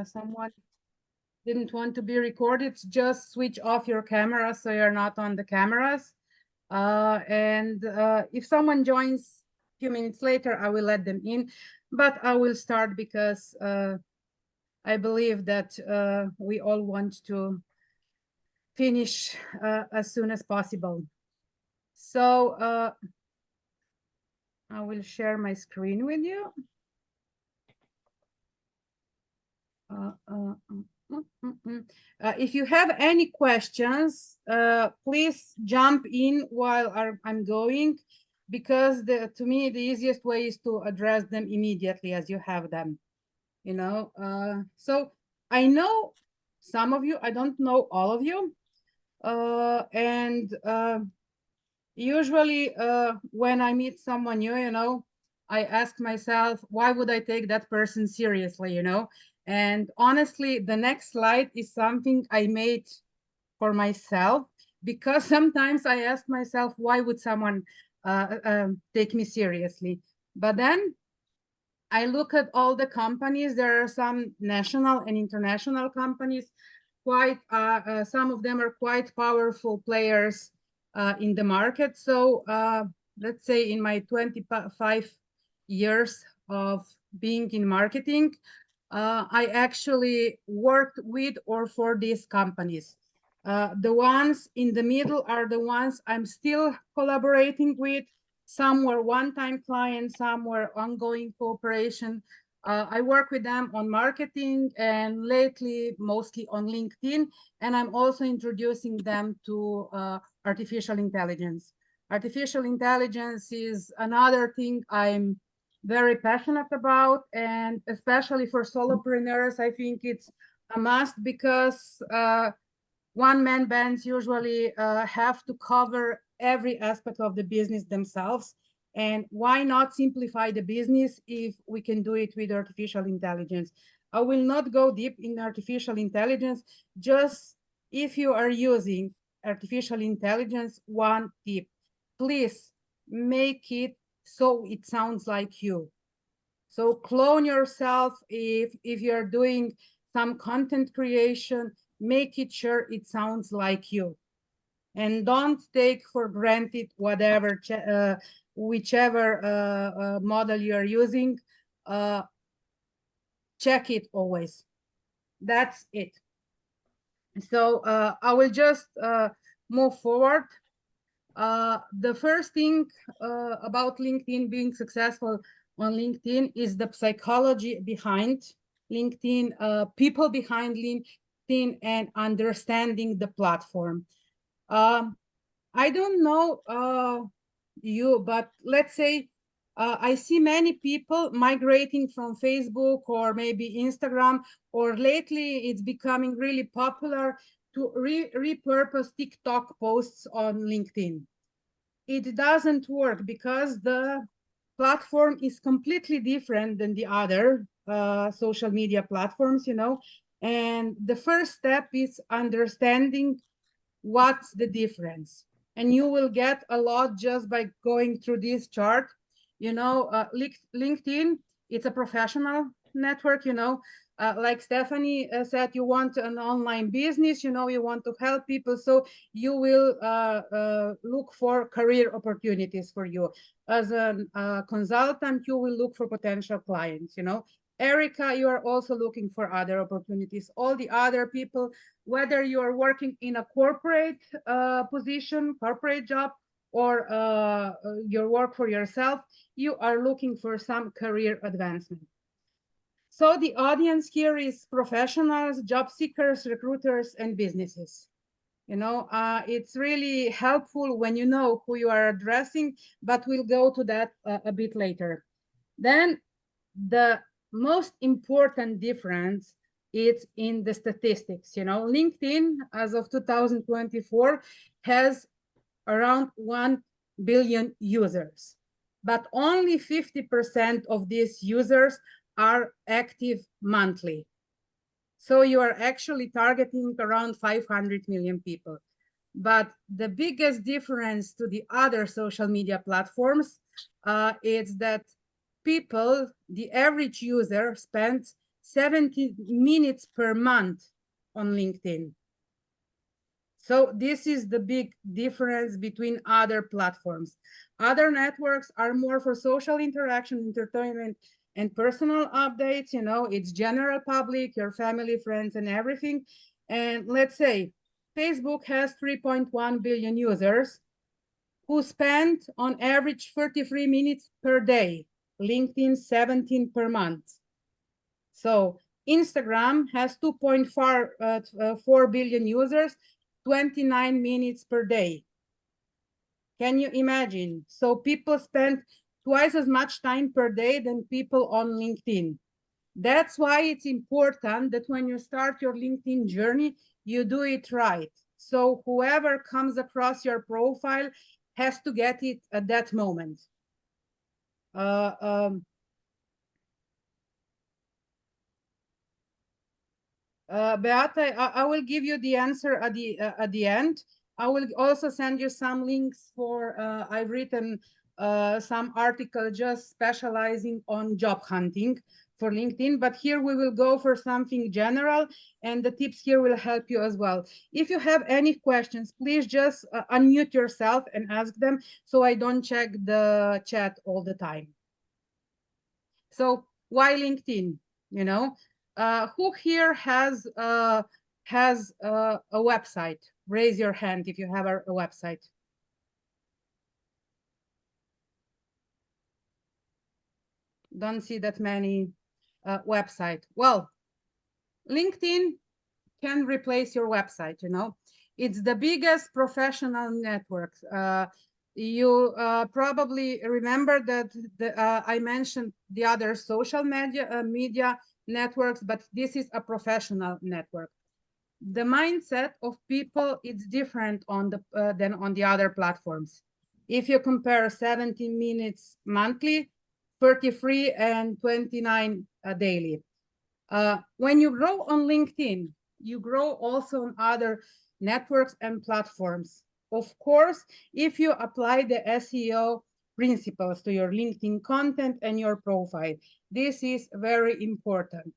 someone didn't want to be recorded, just switch off your camera so you're not on the cameras. And if someone joins a few minutes later, I will let them in, but I will start because I believe that we all want to finish as soon as possible. So I will share my screen with you. If you have any questions, please jump in while I'm going, because to me, the easiest way is to address them immediately as you have them, you know. So I know some of you, I don't know all of you. And usually when I meet someone new, you know, I ask myself, why would I take that person seriously, you know? And honestly, the next slide is something I made for myself, because sometimes I ask myself, why would someone take me seriously? But then I look at all the companies. There are some national and international companies. Quite some of them are quite powerful players in the market. So let's say in my 25 years of being in marketing, I actually worked with or for these companies. The ones in the middle are the ones I'm still collaborating with. Some were one-time clients, some were ongoing cooperation. I work with them on marketing and lately mostly on LinkedIn, and I'm also introducing them to artificial intelligence. Artificial intelligence is another thing I'm very passionate about, and especially for solopreneurs, I think it's a must, because one-man bands usually have to cover every aspect of the business themselves. And why not simplify the business if we can do it with artificial intelligence? I will not go deep in artificial intelligence. Just if you are using artificial intelligence, one tip: please make it so it sounds like you. So clone yourself. If you're doing some content creation, make it sure it sounds like you, and don't take for granted whichever model you are using. uh, Check it always. That's it. So I will just move forward. The first thing about LinkedIn, being successful on LinkedIn, is the psychology behind LinkedIn, people behind LinkedIn, and understanding the platform. I don't know you, but let's say I see many people migrating from Facebook or maybe Instagram, or lately it's becoming really popular to repurpose TikTok posts on LinkedIn. It doesn't work because the platform is completely different than the other social media platforms, you know. And the first step is understanding what's the difference. And you will get a lot just by going through this chart. You know, LinkedIn, it's a professional network, you know. Like Stephanie said, you want an online business, you know, you want to help people. So you will look for career opportunities for you. As a consultant, you will look for potential clients, you know. Erica, you are also looking for other opportunities. All the other people, whether you are working in a corporate position, corporate job, or your work for yourself, you are looking for some career advancement. So the audience here is professionals, job seekers, recruiters, and businesses. You know, it's really helpful when you know who you are addressing, but we'll go to that a bit later. Then the most important difference is in the statistics. You know, LinkedIn, as of 2024, has around 1 billion users, but only 50% of these users are active monthly. So you are actually targeting around 500 million people. But the biggest difference to the other social media platforms is that people, the average user, spends 70 minutes per month on LinkedIn. So this is the big difference between other platforms. Other networks are more for social interaction, entertainment, and personal updates. You know, it's general public, your family, friends, and everything. And let's say Facebook has 3.1 billion users who spend on average 33 minutes per day, LinkedIn 17 per month. So Instagram has 2.4 billion users, 29 minutes per day. Can you imagine? So people spend twice as much time per day than people on LinkedIn. That's why it's important that when you start your LinkedIn journey, you do it right. So whoever comes across your profile has to get it at that moment. Beata, I will give you the answer at the end. I will also send you some links for, I've written some article just specializing on job hunting for LinkedIn, but here we will go for something general, and the tips here will help you as well. If you have any questions, please just unmute yourself and ask them so I don't check the chat all the time. So why LinkedIn? You know, who here has a website? Raise your hand if you have a website. Don't see that many website. Well, LinkedIn can replace your website. You know, it's the biggest professional network. You probably remember that I mentioned the other social media networks, but this is a professional network. The mindset of people is different on the than on the other platforms. If you compare 17 minutes monthly, 33 and 29 daily. When you grow on LinkedIn, you grow also on other networks and platforms. Of course, if you apply the SEO principles to your LinkedIn content and your profile, this is very important.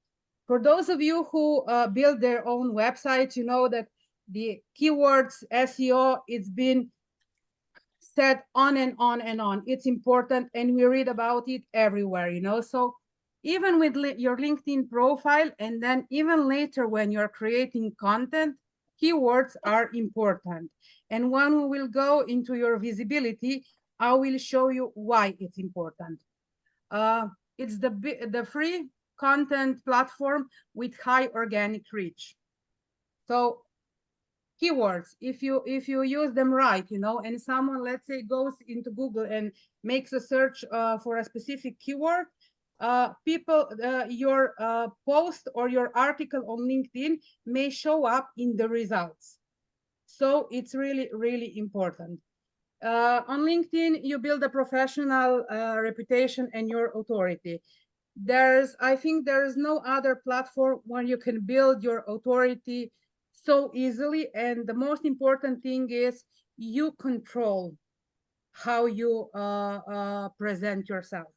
For those of you who build their own websites, you know that the keywords SEO, it's been said on and on and on. It's important, and we read about it everywhere, you know. So even with your LinkedIn profile, and then even later when you're creating content, keywords are important. And when we will go into your visibility, I will show you why it's important. It's the free content platform with high organic reach. So keywords, if you use them right, you know, and someone, let's say, goes into Google and makes a search for a specific keyword, your post or your article on LinkedIn may show up in the results. So it's really, really important. On LinkedIn, you build a professional reputation and your authority. I think there is no other platform where you can build your authority so easily. And the most important thing is you control how you present yourself.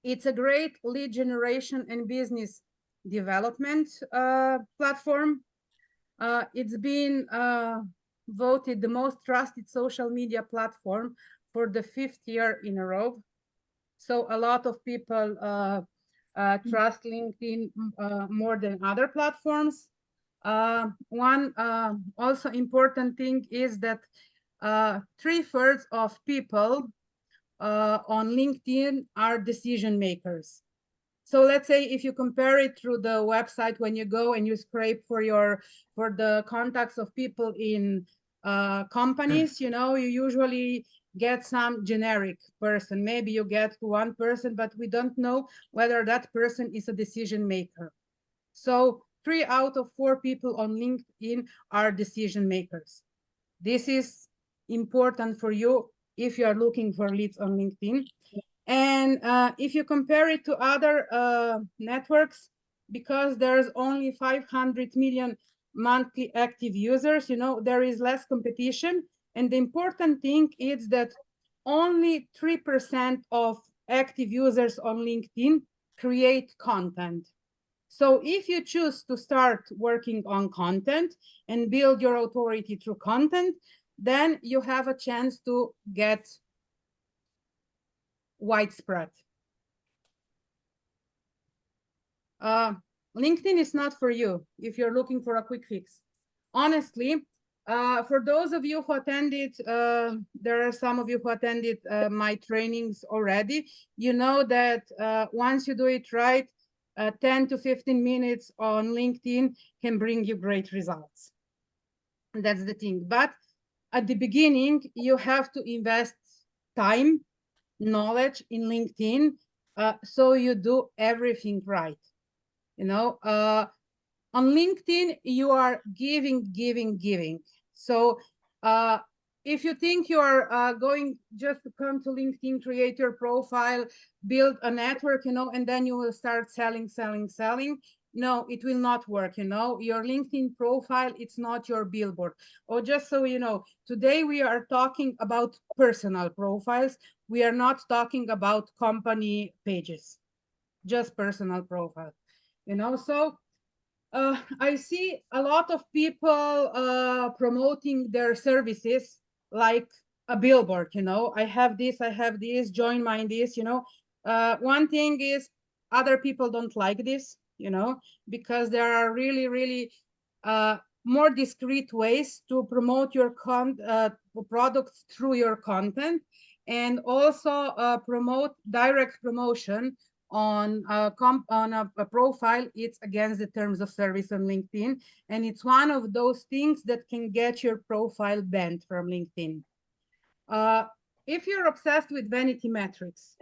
It's a great lead generation and business development platform. It's been voted the most trusted social media platform for the 5th year in a row. So a lot of people trust LinkedIn more than other platforms. One also important thing is that 3/4 of people on LinkedIn are decision makers. So let's say if you compare it through the website, when you go and you scrape for the contacts of people in companies, you know, you usually get some generic person. Maybe you get one person, but we don't know whether that person is a decision maker. So 3 out of 4 people on LinkedIn are decision makers. This is important for you if you are looking for leads on LinkedIn. And if you compare it to other networks, because there's only 500 million monthly active users, you know, there is less competition. And the important thing is that only 3% of active users on LinkedIn create content. So if you choose to start working on content and build your authority through content, then you have a chance to get widespread. LinkedIn is not for you if you're looking for a quick fix. Honestly, for those of you who attended, there are some of you who attended my trainings already. You know that once you do it right, 10 to 15 minutes on LinkedIn can bring you great results. And that's the thing. But at the beginning, you have to invest time, knowledge in LinkedIn, so you do everything right. You know, on LinkedIn, you are giving. So if you think you are going just to come to LinkedIn, create your profile, build a network, you know, and then you will start selling. No, it will not work, you know. Your LinkedIn profile, it's not your billboard. Or just so you know, today we are talking about personal profiles. We are not talking about company pages, just personal profile, you know. So I see a lot of people promoting their services like a billboard, you know. I have this, join mine this, you know. One thing is other people don't like this, you know, because there are really more discreet ways to promote your products through your content, and also promote direct promotion on a profile. It's against the terms of service on LinkedIn, and it's one of those things that can get your profile banned from LinkedIn. If you're obsessed with vanity metrics,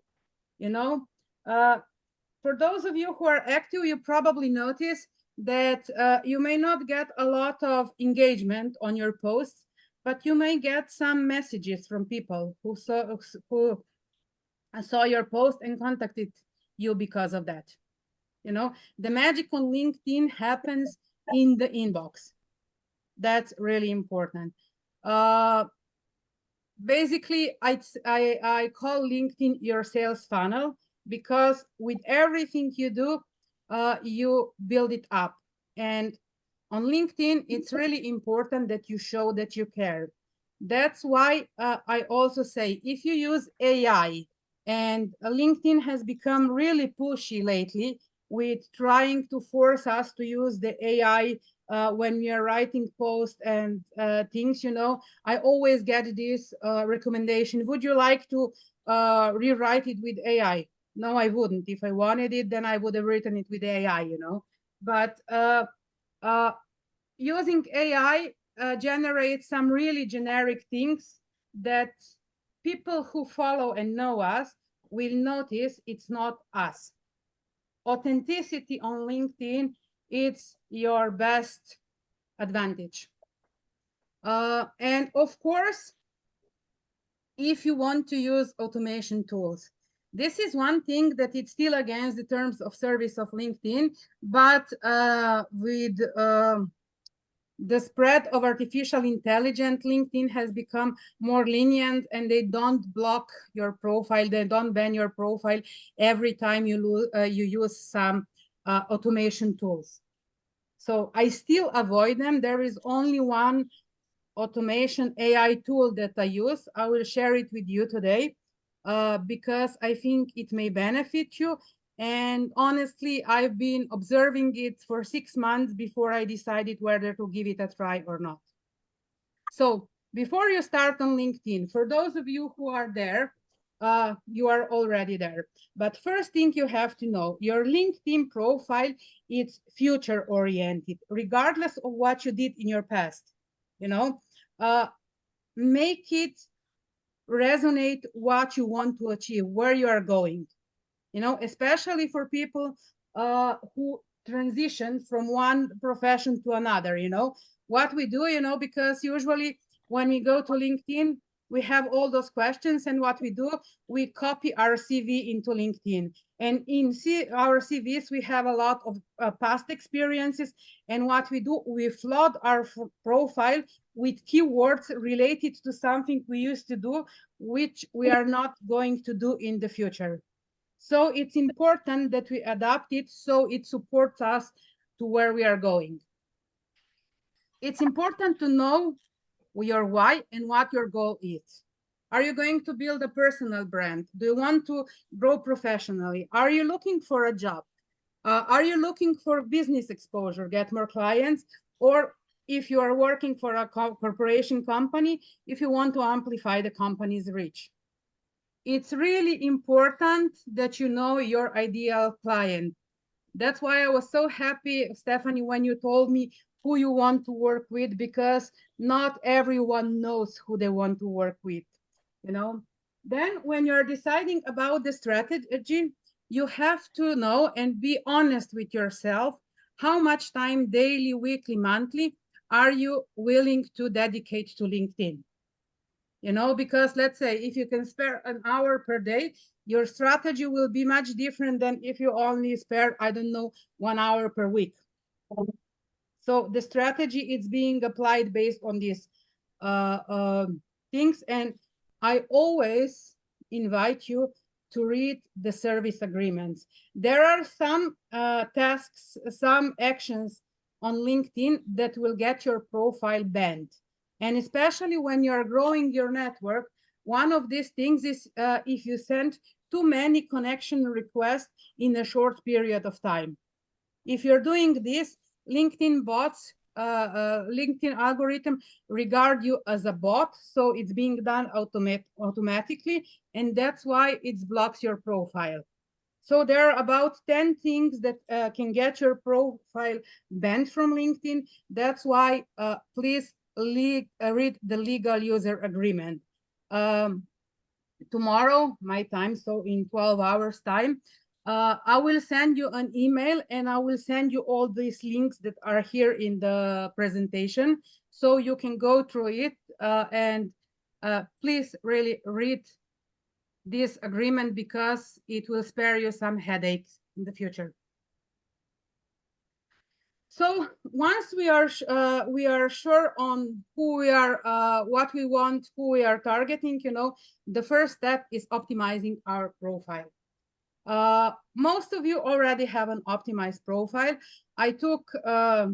you know, for those of you who are active, you probably notice that you may not get a lot of engagement on your posts, but you may get some messages from people who saw your post and contacted you because of that. You know, the magic on LinkedIn happens in the inbox. That's really important. Basically, I call LinkedIn your sales funnel, because with everything you do, you build it up. And on LinkedIn, it's really important that you show that you care. That's why I also say, if you use AI, and LinkedIn has become really pushy lately with trying to force us to use the AI when we are writing posts and things, you know, I always get this recommendation: would you like to rewrite it with AI? No, I wouldn't. If I wanted it, then I would have written it with AI, you know. But using AI generates some really generic things that people who follow and know us will notice it's not us. Authenticity on LinkedIn, it's your best advantage. And of course, if you want to use automation tools, this is one thing that it's still against the terms of service of LinkedIn, but with the spread of artificial intelligence, LinkedIn has become more lenient, and they don't block your profile. They don't ban your profile every time you use some automation tools. So I still avoid them. There is only one automation AI tool that I use. I will share it with you today because I think it may benefit you. And honestly, I've been observing it for 6 months before I decided whether to give it a try or not. So before you start on LinkedIn, for those of you who are there, you are already there. But first thing you have to know, your LinkedIn profile is future oriented, regardless of what you did in your past. You know, make it resonate what you want to achieve, where you are going. You know, especially for people who transition from one profession to another. You know, what we do, you know, because usually when we go to LinkedIn, we have all those questions, and what we do, we copy our CV into LinkedIn. And in our CVs, we have a lot of past experiences. And what we do, we flood our profile with keywords related to something we used to do, which we are not going to do in the future. So it's important that we adapt it so it supports us to where we are going. It's important to know your why and what your goal is. Are you going to build a personal brand? Do you want to grow professionally? Are you looking for a job? Are you looking for business exposure, get more clients? Or if you are working for a corporation company, if you want to amplify the company's reach? It's really important that you know your ideal client. That's why I was so happy, Stephanie, when you told me who you want to work with, because not everyone knows who they want to work with, you know. Then when you're deciding about the strategy, you have to know and be honest with yourself. How much time daily, weekly, monthly are you willing to dedicate to LinkedIn? You know, because let's say if you can spare an hour per day, your strategy will be much different than if you only spare, I don't know, 1 hour per week. So the strategy is being applied based on these things. And I always invite you to read the service agreements. There are some tasks, some actions on LinkedIn that will get your profile banned. And especially when you're growing your network, one of these things is if you send too many connection requests in a short period of time. If you're doing this, LinkedIn bots, LinkedIn algorithm regard you as a bot, so it's being done automatically, and that's why it blocks your profile. So there are about 10 things that can get your profile banned from LinkedIn. That's why please read the legal user agreement. Tomorrow, my time, so in 12 hours time, I will send you an email and I will send you all these links that are here in the presentation so you can go through it and please really read this agreement because it will spare you some headaches in the future. So once we are sure on who we are, what we want, who we are targeting, you know, the first step is optimizing our profile. Most of you already have an optimized profile. I took a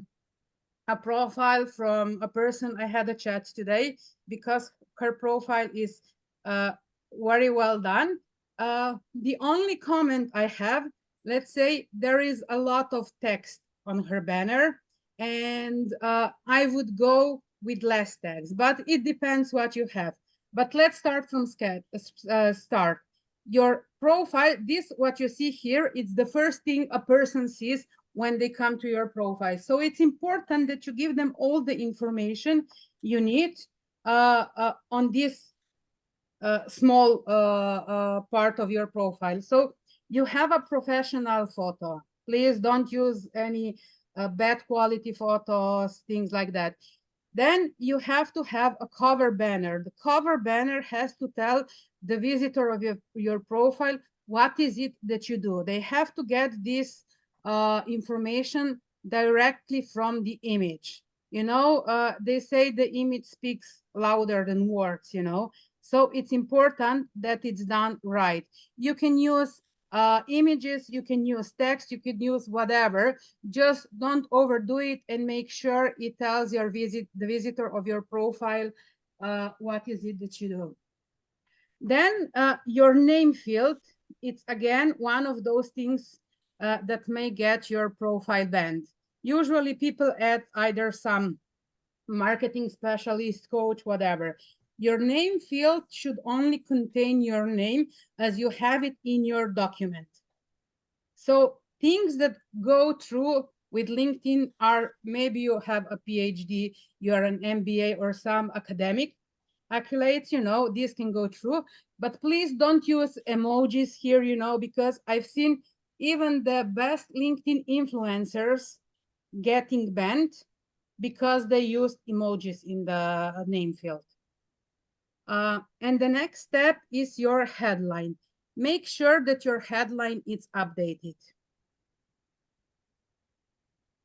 profile from a person I had a chat today because her profile is very well done. The only comment I have, let's say there is a lot of text on her banner, and I would go with less text, but it depends what you have. But let's start from start. Your profile, this what you see here, it's the first thing a person sees when they come to your profile. So it's important that you give them all the information you need on this small part of your profile. So you have a professional photo. Please don't use any bad quality photos, things like that. Then you have to have a cover banner. The cover banner has to tell the visitor of your profile what is it that you do. They have to get this information directly from the image. You know, they say the image speaks louder than words, you know. So it's important that it's done right. You can use images, you can use text, you can use whatever. Just don't overdo it and make sure it tells the visitor of your profile what is it that you do. Then your name field, it's again one of those things that may get your profile banned. Usually people add either some marketing specialist, coach, whatever. Your name field should only contain your name as you have it in your document. So things that go through with LinkedIn are maybe you have a PhD, you are an MBA or some academic accolades, you know, this can go through, but please don't use emojis here, you know, because I've seen even the best LinkedIn influencers getting banned because they used emojis in the name field. And the next step is your headline. Make sure that your headline is updated.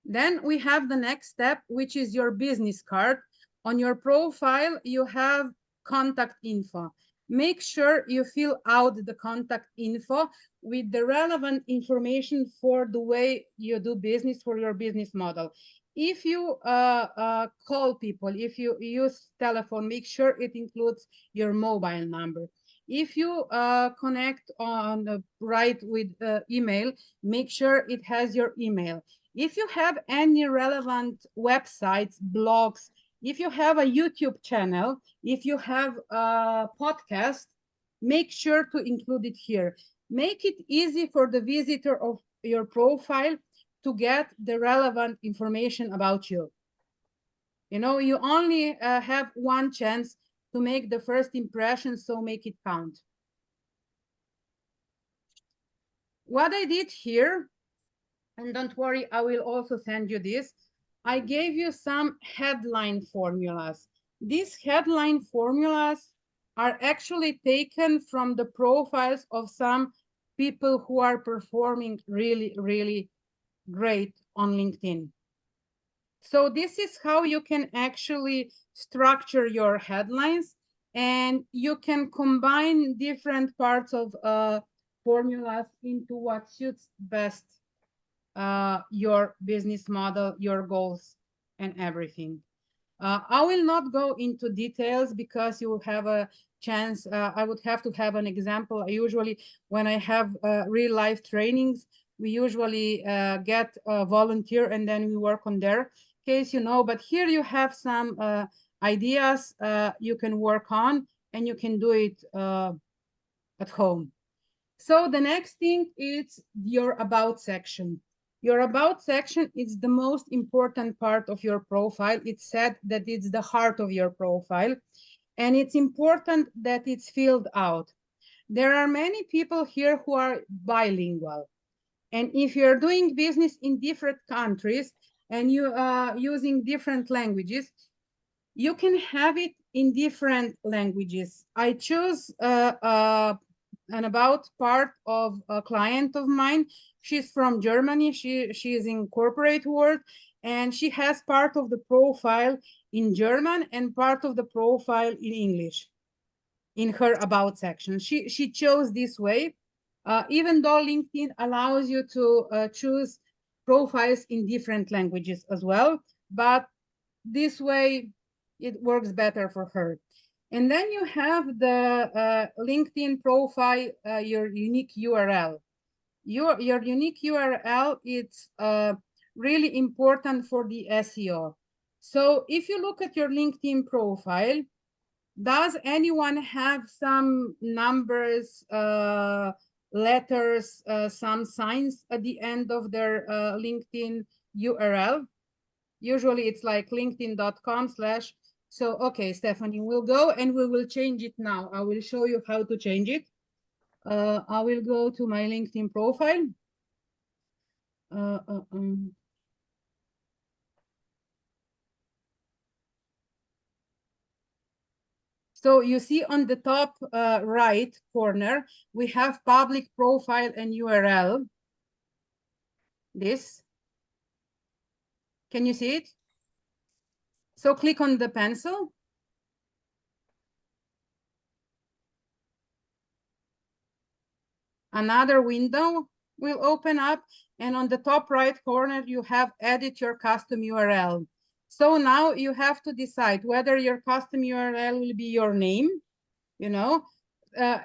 Then we have the next step, which is your business card. On your profile, you have contact info. make sure you fill out the contact info with the relevant information for the way you do business, for your business model. If you call people, if you use telephone, make sure it includes your mobile number. If you connect on right with email, make sure it has your email. If you have any relevant websites, blogs, if you have a YouTube channel, if you have a podcast, make sure to include it here. Make it easy for the visitor of your profile to get the relevant information about you. You know, you only have one chance to make the first impression, so make it count. What I did here, and don't worry, I will also send you this, I gave you some headline formulas. These headline formulas are actually taken from the profiles of some people who are performing really, really great on LinkedIn. So this is how you can actually structure your headlines, and you can combine different parts of formulas into what suits best your business model, your goals, and everything. I will not go into details because you will have a chance. I would have to have an example. I usually, when I have real life trainings, we usually get a volunteer and then we work on their case, you know, but here you have some ideas you can work on, and you can do it at home. So the next thing is your about section. Your about section is the most important part of your profile. It's said that it's the heart of your profile, and it's important that it's filled out. There are many people here who are bilingual. And if you're doing business in different countries and you are using different languages, you can have it in different languages. I choose an about part of a client of mine. She's from Germany. She is in corporate world, and she has part of the profile in German and part of the profile in English in her about section. She chose this way, even though LinkedIn allows you to choose profiles in different languages as well, but this way it works better for her. And then you have the LinkedIn profile, your unique URL. Your unique URL, it's really important for the SEO. So if you look at your LinkedIn profile, does anyone have some numbers, letters, some signs at the end of their LinkedIn URL? Usually it's like linkedin.com/. So, okay, Stephanie, we'll go and we will change it now. I will show you how to change it. I will go to my LinkedIn profile. So you see on the top right corner, we have public profile and URL. This. Can you see it? So click on the pencil. Another window will open up, and on the top right corner, you have edit your custom URL. So now you have to decide whether your custom URL will be your name, you know,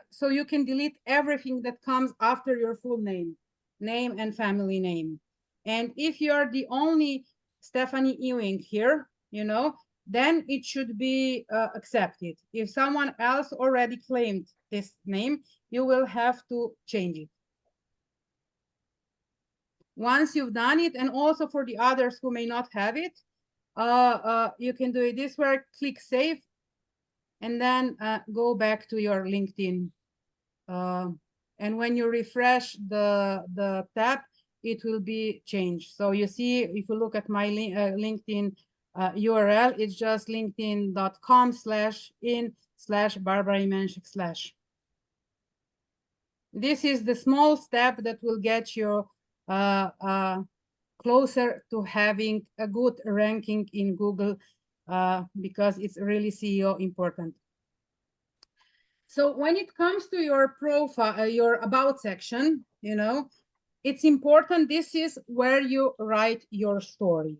so you can delete everything that comes after your full name and family name. And if you're the only Stephanie Ewing here, you know, then it should be accepted. If someone else already claimed this name, you will have to change it. Once you've done it, and also for the others who may not have it, you can do it this way, click save, and then go back to your LinkedIn. And when you refresh the tab, it will be changed. So you see, if you look at my LinkedIn URL, it's just linkedin.com/in/Barbara Imenshik/. This is the small step that will get you closer to having a good ranking in Google because it's really SEO important. So when it comes to your profile, your about section, you know, it's important. This is where you write your story.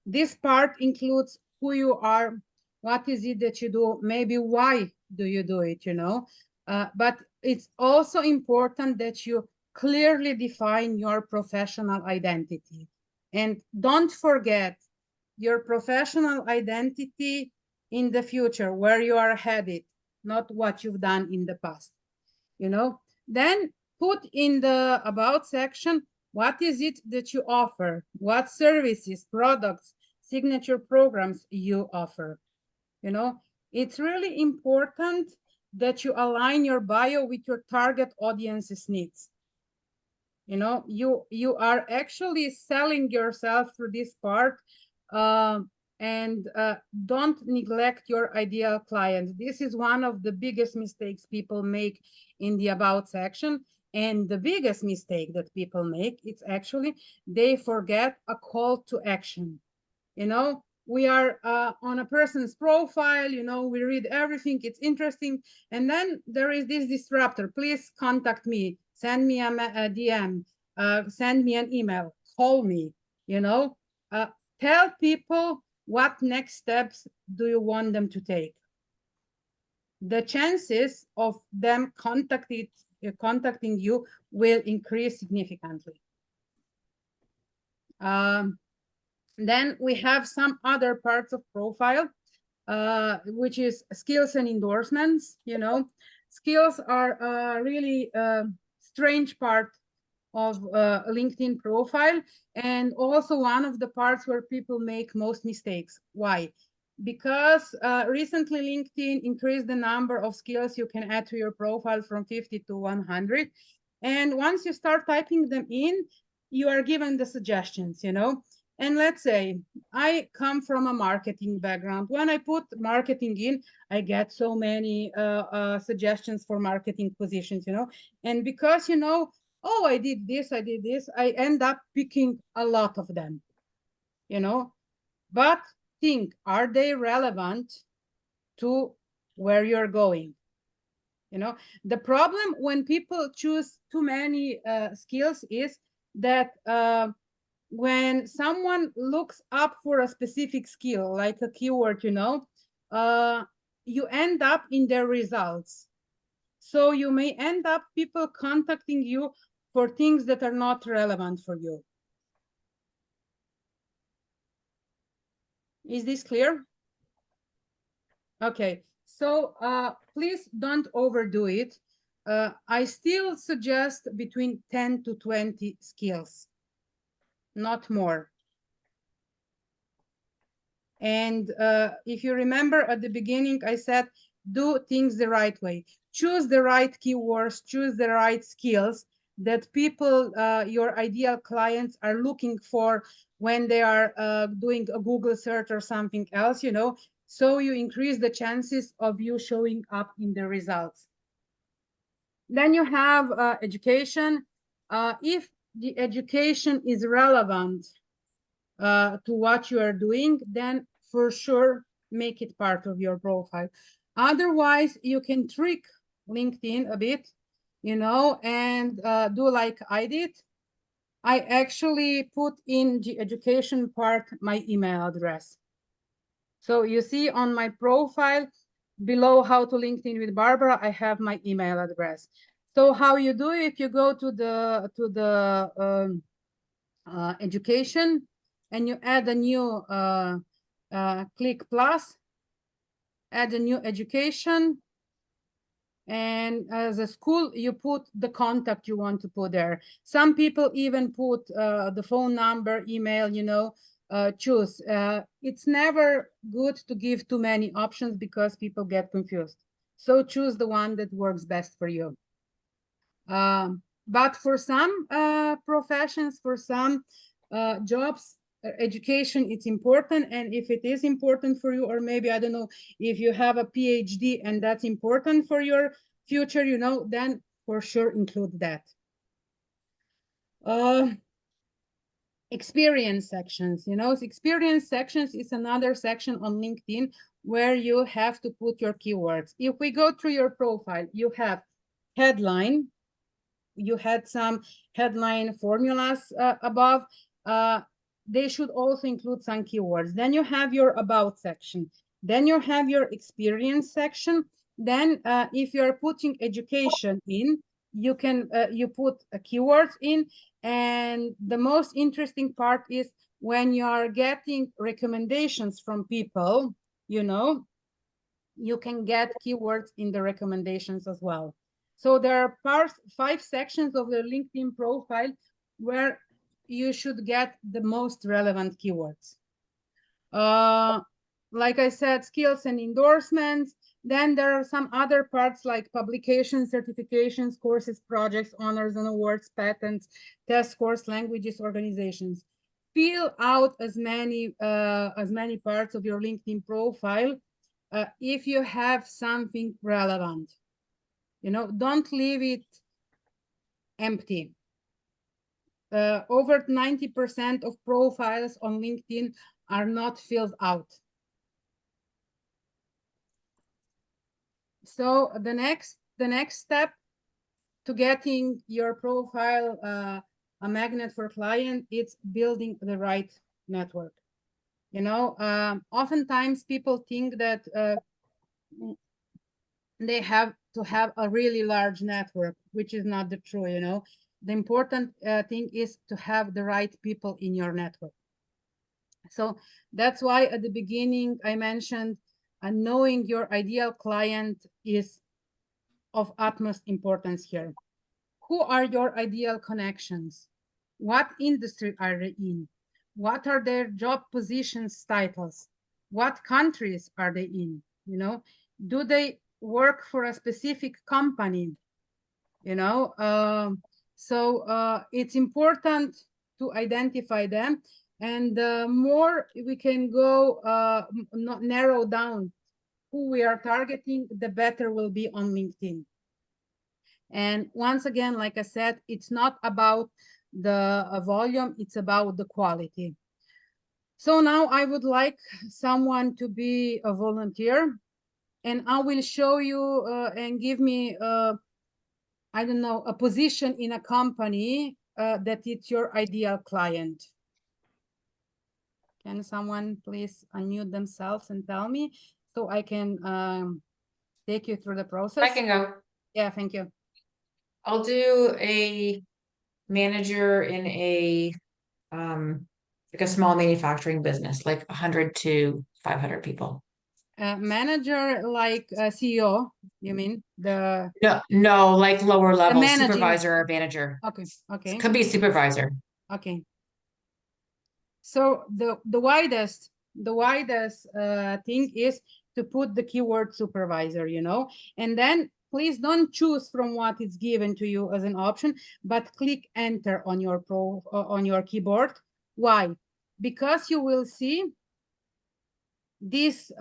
This part includes who you are, what is it that you do, maybe why do you do it, you know. But it's also important that you clearly define your professional identity. And don't forget your professional identity in the future, where you are headed, not what you've done in the past, you know. Then put in the about section, what is it that you offer, what services, products, signature programs you offer, you know. It's really important that you align your bio with your target audience's needs. You know, you are actually selling yourself through this part. And don't neglect your ideal client. This is one of the biggest mistakes people make in the about section. And the biggest mistake that people make, it's actually they forget a call to action. You know, we are on a person's profile, you know, we read everything, it's interesting, and then there is this disruptor. Please contact me, send me a DM, send me an email, call me, you know. Tell people what next steps do you want them to take. The chances of them contacting you will increase significantly. Then we have some other parts of profile, which is skills and endorsements. You know, skills are a really strange part of LinkedIn profile, and also one of the parts where people make most mistakes. Why? Because recently LinkedIn increased the number of skills you can add to your profile from 50 to 100. And once you start typing them in, you are given the suggestions, you know. And let's say I come from a marketing background. When I put marketing in, I get so many suggestions for marketing positions, you know. And because, you know, oh, I did this, I end up picking a lot of them, you know. But think, are they relevant to where you're going? You know, the problem when people choose too many skills is that when someone looks up for a specific skill, like a keyword, you know, you end up in their results. So you may end up people contacting you for things that are not relevant for you. Is this clear? Okay, so please don't overdo it. I still suggest between 10 to 20 skills, not more. And if you remember at the beginning, I said, do things the right way. Choose the right keywords, choose the right skills that people, your ideal clients, are looking for when they are doing a Google search or something else, you know, so you increase the chances of you showing up in the results. Then you have education. If the education is relevant to what you are doing, then for sure make it part of your profile. Otherwise, you can trick LinkedIn a bit, you know, and do like I did. I actually put in the education part my email address. So you see on my profile below how to LinkedIn with Barbara, I have my email address. So how you do it, you go to the education, and you add a new click plus, add a new education, and as a school, you put the contact you want to put there. Some people even put the phone number, email, you know, choose. It's never good to give too many options because people get confused. So choose the one that works best for you. But for some professions, for some jobs, education, it's important. And if it is important for you, or maybe, I don't know, if you have a PhD and that's important for your future, you know, then for sure include that. experience sections. You know, experience sections is another section on LinkedIn where you have to put your keywords. If we go through your profile, you have headline, you had some headline formulas above. They should also include some keywords. Then you have your about section. Then you have your experience section. Then if you're putting education in, you can you put keywords in. And the most interesting part is when you are getting recommendations from people, you know, you can get keywords in the recommendations as well. So there are 5 sections of the LinkedIn profile where you should get the most relevant keywords. Like I said, skills and endorsements. Then there are some other parts like publications, certifications, courses, projects, honors and awards, patents, test scores, languages, organizations. Fill out as many parts of your LinkedIn profile if you have something relevant. You know, don't leave it empty. Over 90% of profiles on LinkedIn are not filled out. So the next step to getting your profile a magnet for client, it's building the right network. You know, oftentimes people think that they have to have a really large network, which is not the true. You know, the important thing is to have the right people in your network. So that's why at the beginning I mentioned knowing your ideal client is of utmost importance here. Who are your ideal connections? What industry are they in? What are their job positions titles? What countries are they in? You know, do they work for a specific company? You know, it's important to identify them, and the more we can go narrow down who we are targeting, the better will be on LinkedIn. And once again, like I said, it's not about the volume, it's about the quality. So now I would like someone to be a volunteer, and I will show you and give me I don't know, a position in a company that it's your ideal client. Can someone please unmute themselves and tell me so I can take you through the process? I can go. Yeah, thank you. I'll do a manager in a like a small manufacturing business, like 100 to 500 people. Manager like CEO, you mean? No, like lower level, managing. supervisor or manager. Okay. Could be supervisor. Okay. So the widest thing is to put the keyword supervisor, you know, and then please don't choose from what is given to you as an option, but click enter on your on your keyboard. Why? Because you will see this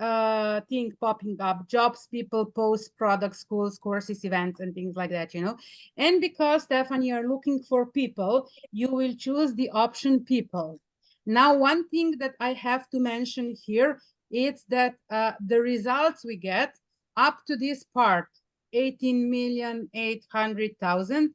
thing popping up: jobs, people, posts, products, schools, courses, events, and things like that, you know. And because, Stephanie, you're looking for people, you will choose the option people. Now, one thing that I have to mention here is that the results we get up to this part, 18,800,000,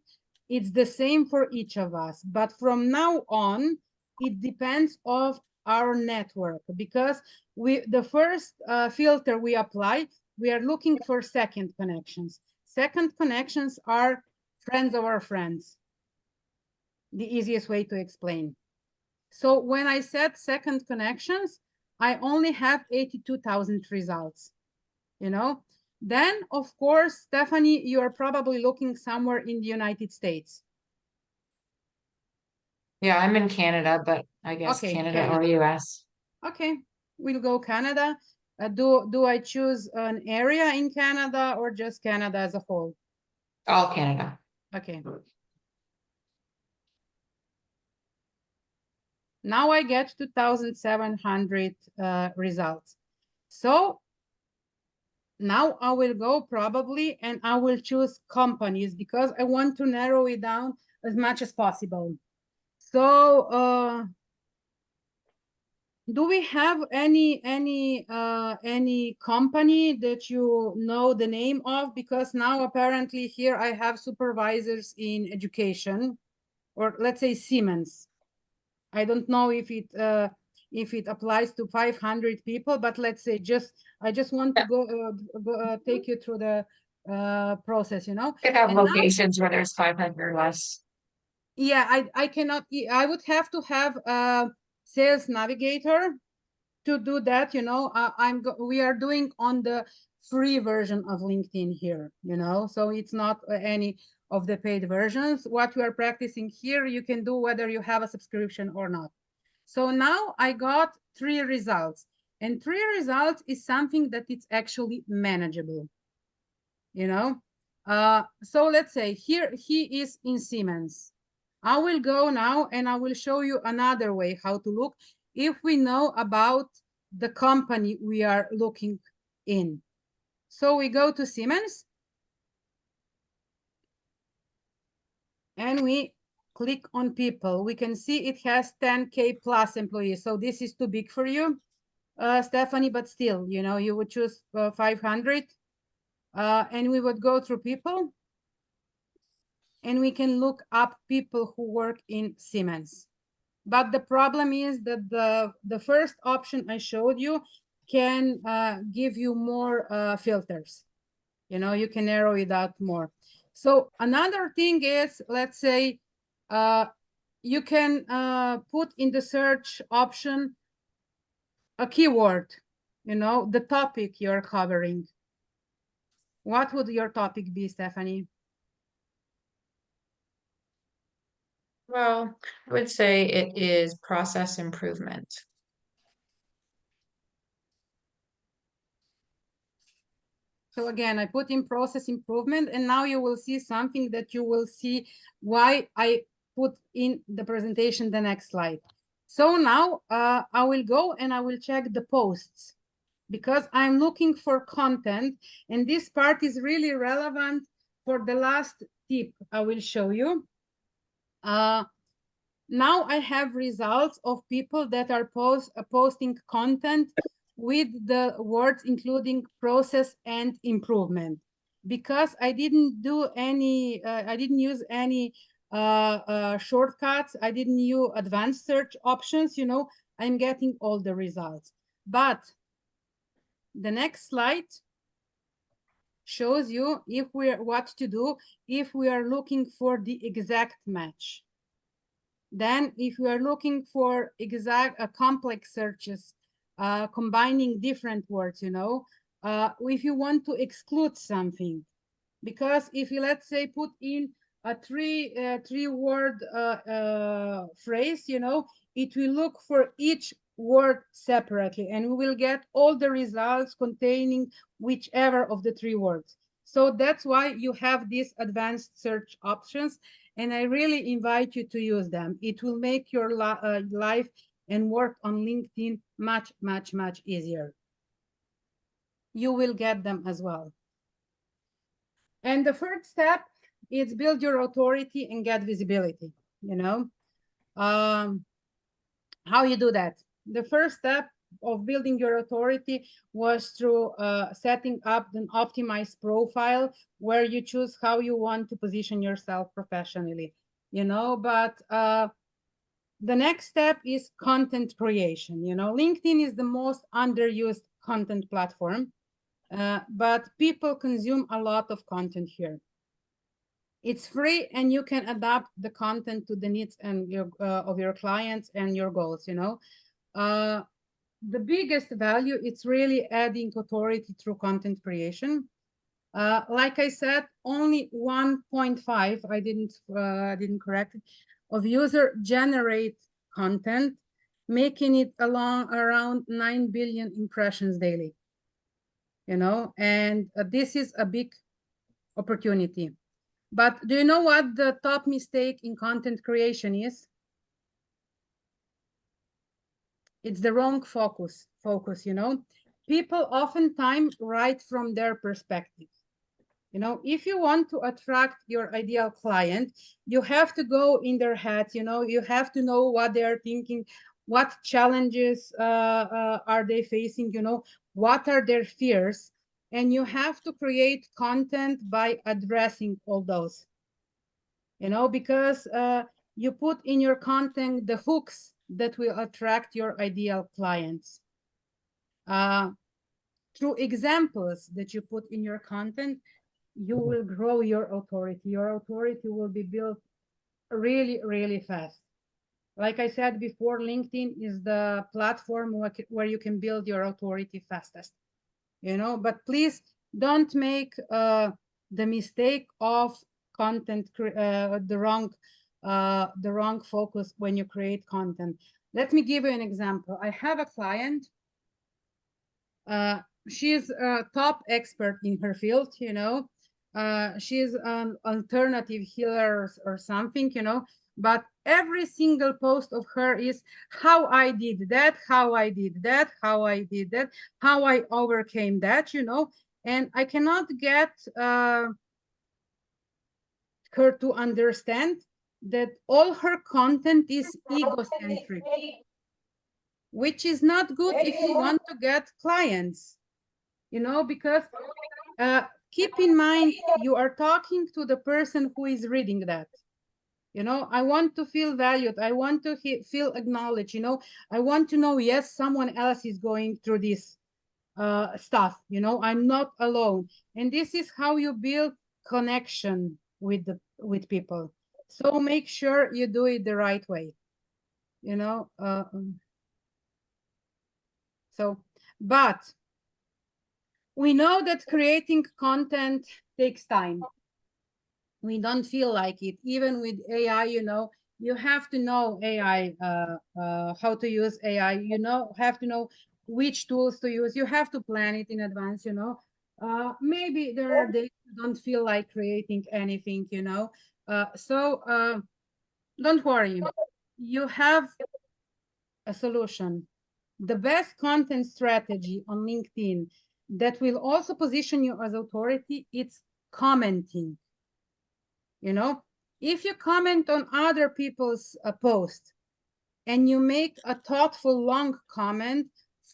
it's the same for each of us. But from now on, it depends on our network, because the first filter we apply, we are looking for second connections. Second connections are friends of our friends. The easiest way to explain. So when I said second connections, I only have 82,000 results, you know. Then, of course, Stephanie, you are probably looking somewhere in the United States. Yeah, I'm in Canada, but I guess Okay, Canada or US. Okay, we'll go Canada. Do I choose an area in Canada or just Canada as a whole? All Canada. Okay. Now I get 2,700 results. So now I will go probably and I will choose companies because I want to narrow it down as much as possible. So Do we have any company that you know the name of? Because now apparently here I have supervisors in education, or let's say Siemens. I don't know if it applies to 500 people, but let's say I just want to take you through the process, you know. Could have And now, locations where there's 500 or less. yeah, I cannot. I would have to have a sales navigator to do that, you know. We are doing on the free version of LinkedIn here, you know, so it's not any of the paid versions. What we are practicing here, you can do whether you have a subscription or not. So now I got 3 results, and 3 results is something that it's actually manageable, you know. So let's say here he is in Siemens. I will go now and I will show you another way how to look if we know about the company we are looking in. So we go to Siemens and we click on people. We can see it has 10K plus employees. So this is too big for you, Stephanie, but still, you know, you would choose 500 and we would go through people and we can look up people who work in Siemens. But the problem is that the first option I showed you can give you more filters. You know, you can narrow it out more. So another thing is, let's say, you can put in the search option a keyword, you know, the topic you're covering. What would your topic be, Stephanie? Well, I would say it is process improvement. So again, I put in process improvement, and now you will see something that you will see why I put in the presentation the next slide. So now I will go and I will check the posts because I'm looking for content, and this part is really relevant for the last tip I will show you. Now I have results of people that are posting content with the words including process and improvement. Because I didn't do any, I didn't use any shortcuts, I didn't use advanced search options, you know, I'm getting all the results. But the next slide shows you if we're what to do if we are looking for the exact match. Then if we are looking for exact complex searches, combining different words, you know, if you want to exclude something, because if you, let's say, put in a three word phrase, you know, it will look for each word separately and we will get all the results containing whichever of the 3 words. So that's why you have these advanced search options, and I really invite you to use them. It will make your life and work on LinkedIn much, much, much easier. You will get them as well. And the first step is build your authority and get visibility, you know. How you do that? The first step of building your authority was through setting up an optimized profile where you choose how you want to position yourself professionally, you know. But the next step is content creation. You know, LinkedIn is the most underused content platform, but people consume a lot of content here. It's free and you can adapt the content to the needs and of your clients and your goals, you know. The biggest value, it's really adding authority through content creation. Like I said, only 1.5, I didn't correct it, of user generate content, making it around 9 billion impressions daily, you know, and this is a big opportunity. But do you know what the top mistake in content creation is? It's the wrong focus, you know. People oftentimes write from their perspective. You know, if you want to attract your ideal client, you have to go in their heads, you know, you have to know what they're thinking, what challenges are they facing, you know, what are their fears, and you have to create content by addressing all those, you know, because you put in your content the hooks that will attract your ideal clients. Through examples that you put in your content, you will grow your authority. Your authority will be built really, really fast. Like I said before, LinkedIn is the platform where you can build your authority fastest, you know, but please don't make the mistake of content, the wrong focus when you create content. Let me give you an example. I have a client. She's a top expert in her field, you know. She's an alternative healer or something, you know, but every single post of her is how I did that, how I did that, how I did that, how I overcame that, you know. And I cannot get her to understand that all her content is egocentric, which is not good if you want to get clients, you know, because keep in mind, you are talking to the person who is reading that. You know, I want to feel valued. I want to feel acknowledged. You know, I want to know, yes, someone else is going through this stuff. You know, I'm not alone. And this is how you build connection with people. So make sure you do it the right way. You know, but we know that creating content takes time. We don't feel like it. Even with AI, you know, you have to know AI, how to use AI, you know, have to know which tools to use. You have to plan it in advance, you know. Maybe there are days you don't feel like creating anything, you know. So don't worry. You have a solution. The best content strategy on LinkedIn that will also position you as authority, it's commenting. You know, if you comment on other people's posts and you make a thoughtful long comment,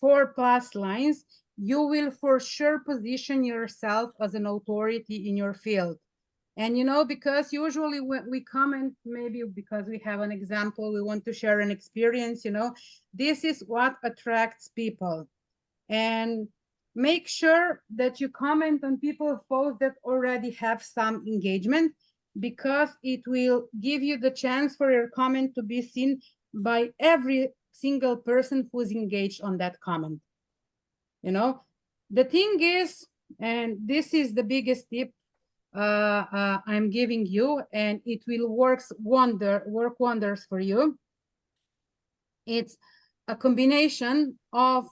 4+ lines, you will for sure position yourself as an authority in your field. And you know, because usually when we comment, maybe because we have an example, we want to share an experience, you know, this is what attracts people. And make sure that you comment on people's posts that already have some engagement, because it will give you the chance for your comment to be seen by every single person who's engaged on that comment. You know, the thing is, and this is the biggest tip I'm giving you, and it will work wonders for you. It's a combination of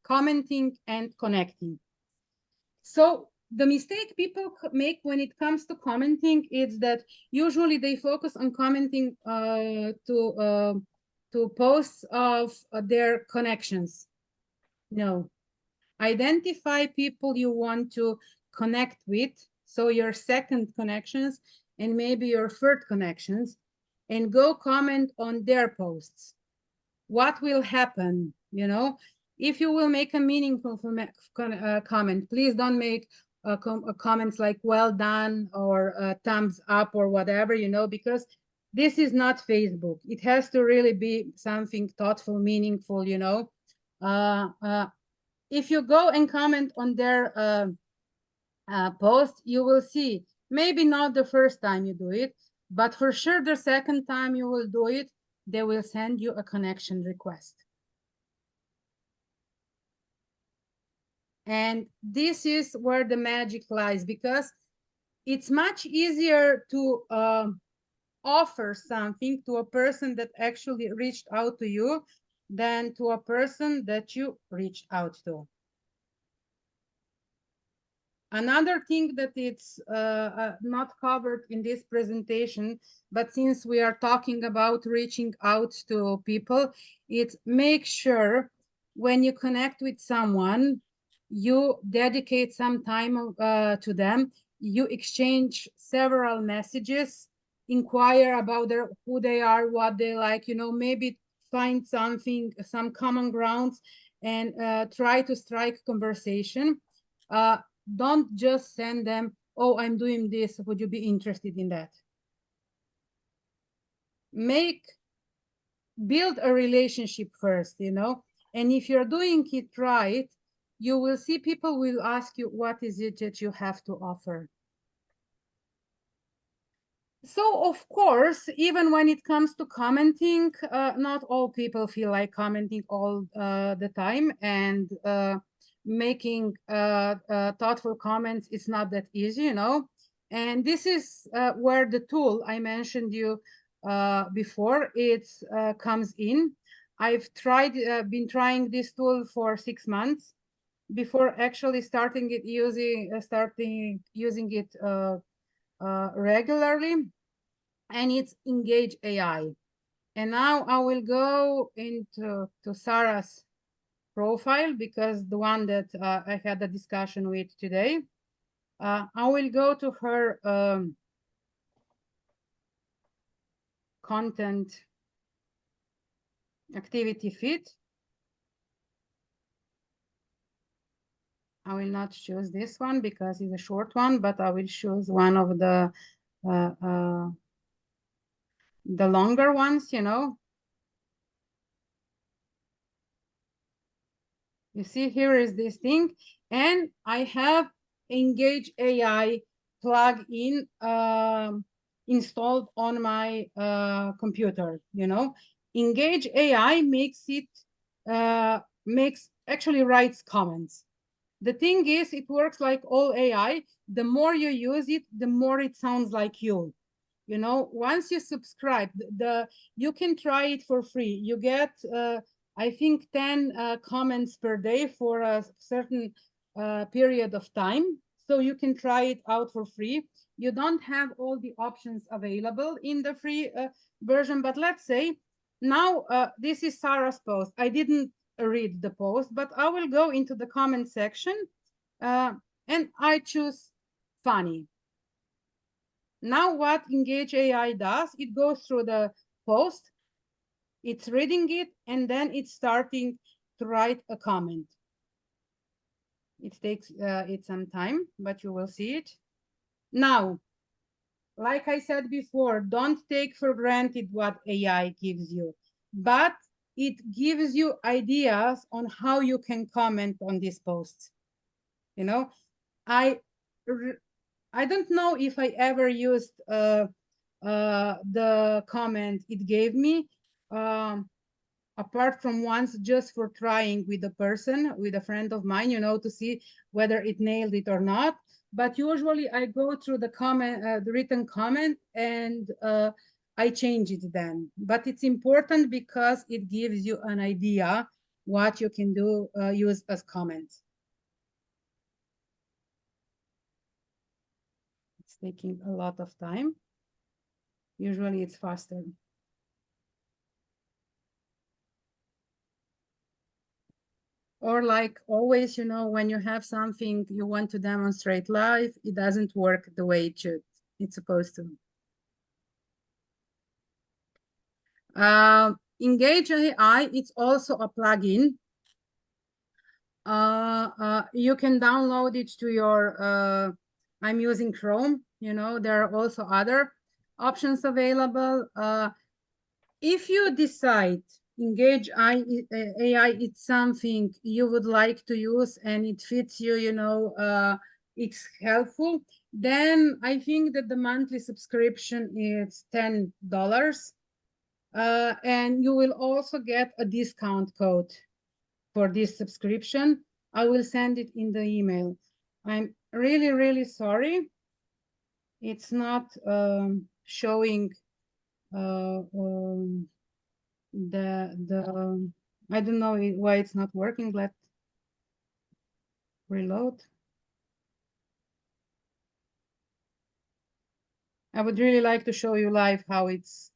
commenting and connecting. So the mistake people make when it comes to commenting is that usually they focus on commenting to posts of their connections. No, identify people you want to connect with, so your second connections and maybe your third connections, and go comment on their posts. What will happen, you know, if you will make a meaningful comment, please don't make comments like well done or thumbs up or whatever, you know, because this is not Facebook. It has to really be something thoughtful, meaningful, you know. If you go and comment on their post, you will see, maybe not the first time you do it, but for sure the second time you will do it, they will send you a connection request. And this is where the magic lies, because it's much easier to offer something to a person that actually reached out to you than to a person that you reached out to. Another thing that it's not covered in this presentation, but since we are talking about reaching out to people, it's make sure when you connect with someone, you dedicate some time to them, you exchange several messages, inquire about who they are, what they like, you know, maybe find something, some common grounds, and try to strike conversation. Don't just send them, oh, I'm doing this, would you be interested in that? Build a relationship first, you know, and if you're doing it right, you will see people will ask you, what is it that you have to offer? So, of course, even when it comes to commenting, not all people feel like commenting all the time, and making thoughtful comments is not that easy, you know. And this is where the tool I mentioned you before, it comes in. I've been trying this tool for 6 months before actually starting using it regularly, and it's Engage AI. And now I will go into Sarah's profile, because the one that I had a discussion with today. I will go to her content activity feed. I will not choose this one because it's a short one, but I will choose one of the longer ones, you know. You see, here is this thing, and I have Engage AI plugin installed on my computer. You know, Engage AI actually writes comments. The thing is, it works like all AI. The more you use it, the more it sounds like you. You know, once you subscribe, you can try it for free. You get I think 10 comments per day for a certain period of time. So you can try it out for free. You don't have all the options available in the free version, but let's say now this is Sarah's post. I didn't read the post, but I will go into the comment section and I choose funny. Now what Engage AI does, it goes through the post, it's reading it, and then it's starting to write a comment. It takes it some time, but you will see it. Now, like I said before, don't take for granted what AI gives you, but it gives you ideas on how you can comment on these posts. You know, I don't know if I ever used the comment it gave me, apart from once just for trying with a friend of mine, you know, to see whether it nailed it or not. But usually I go through the the written comment, and I change it then. But it's important because it gives you an idea what you can do, use as comments. It's taking a lot of time. Usually it's faster. Or like always, you know, when you have something you want to demonstrate live, it doesn't work the way it's supposed to. Engage AI, it's also a plugin. You can download it to your, I'm using Chrome, you know, there are also other options available. If you decide Engage AI, it's something you would like to use and it fits you, you know, it's helpful, then I think that the monthly subscription is $10. And you will also get a discount code for this subscription. I will send it in the email. I'm really, really sorry. It's not showing the I don't know why it's not working. Let's reload. I would really like to show you live how it's.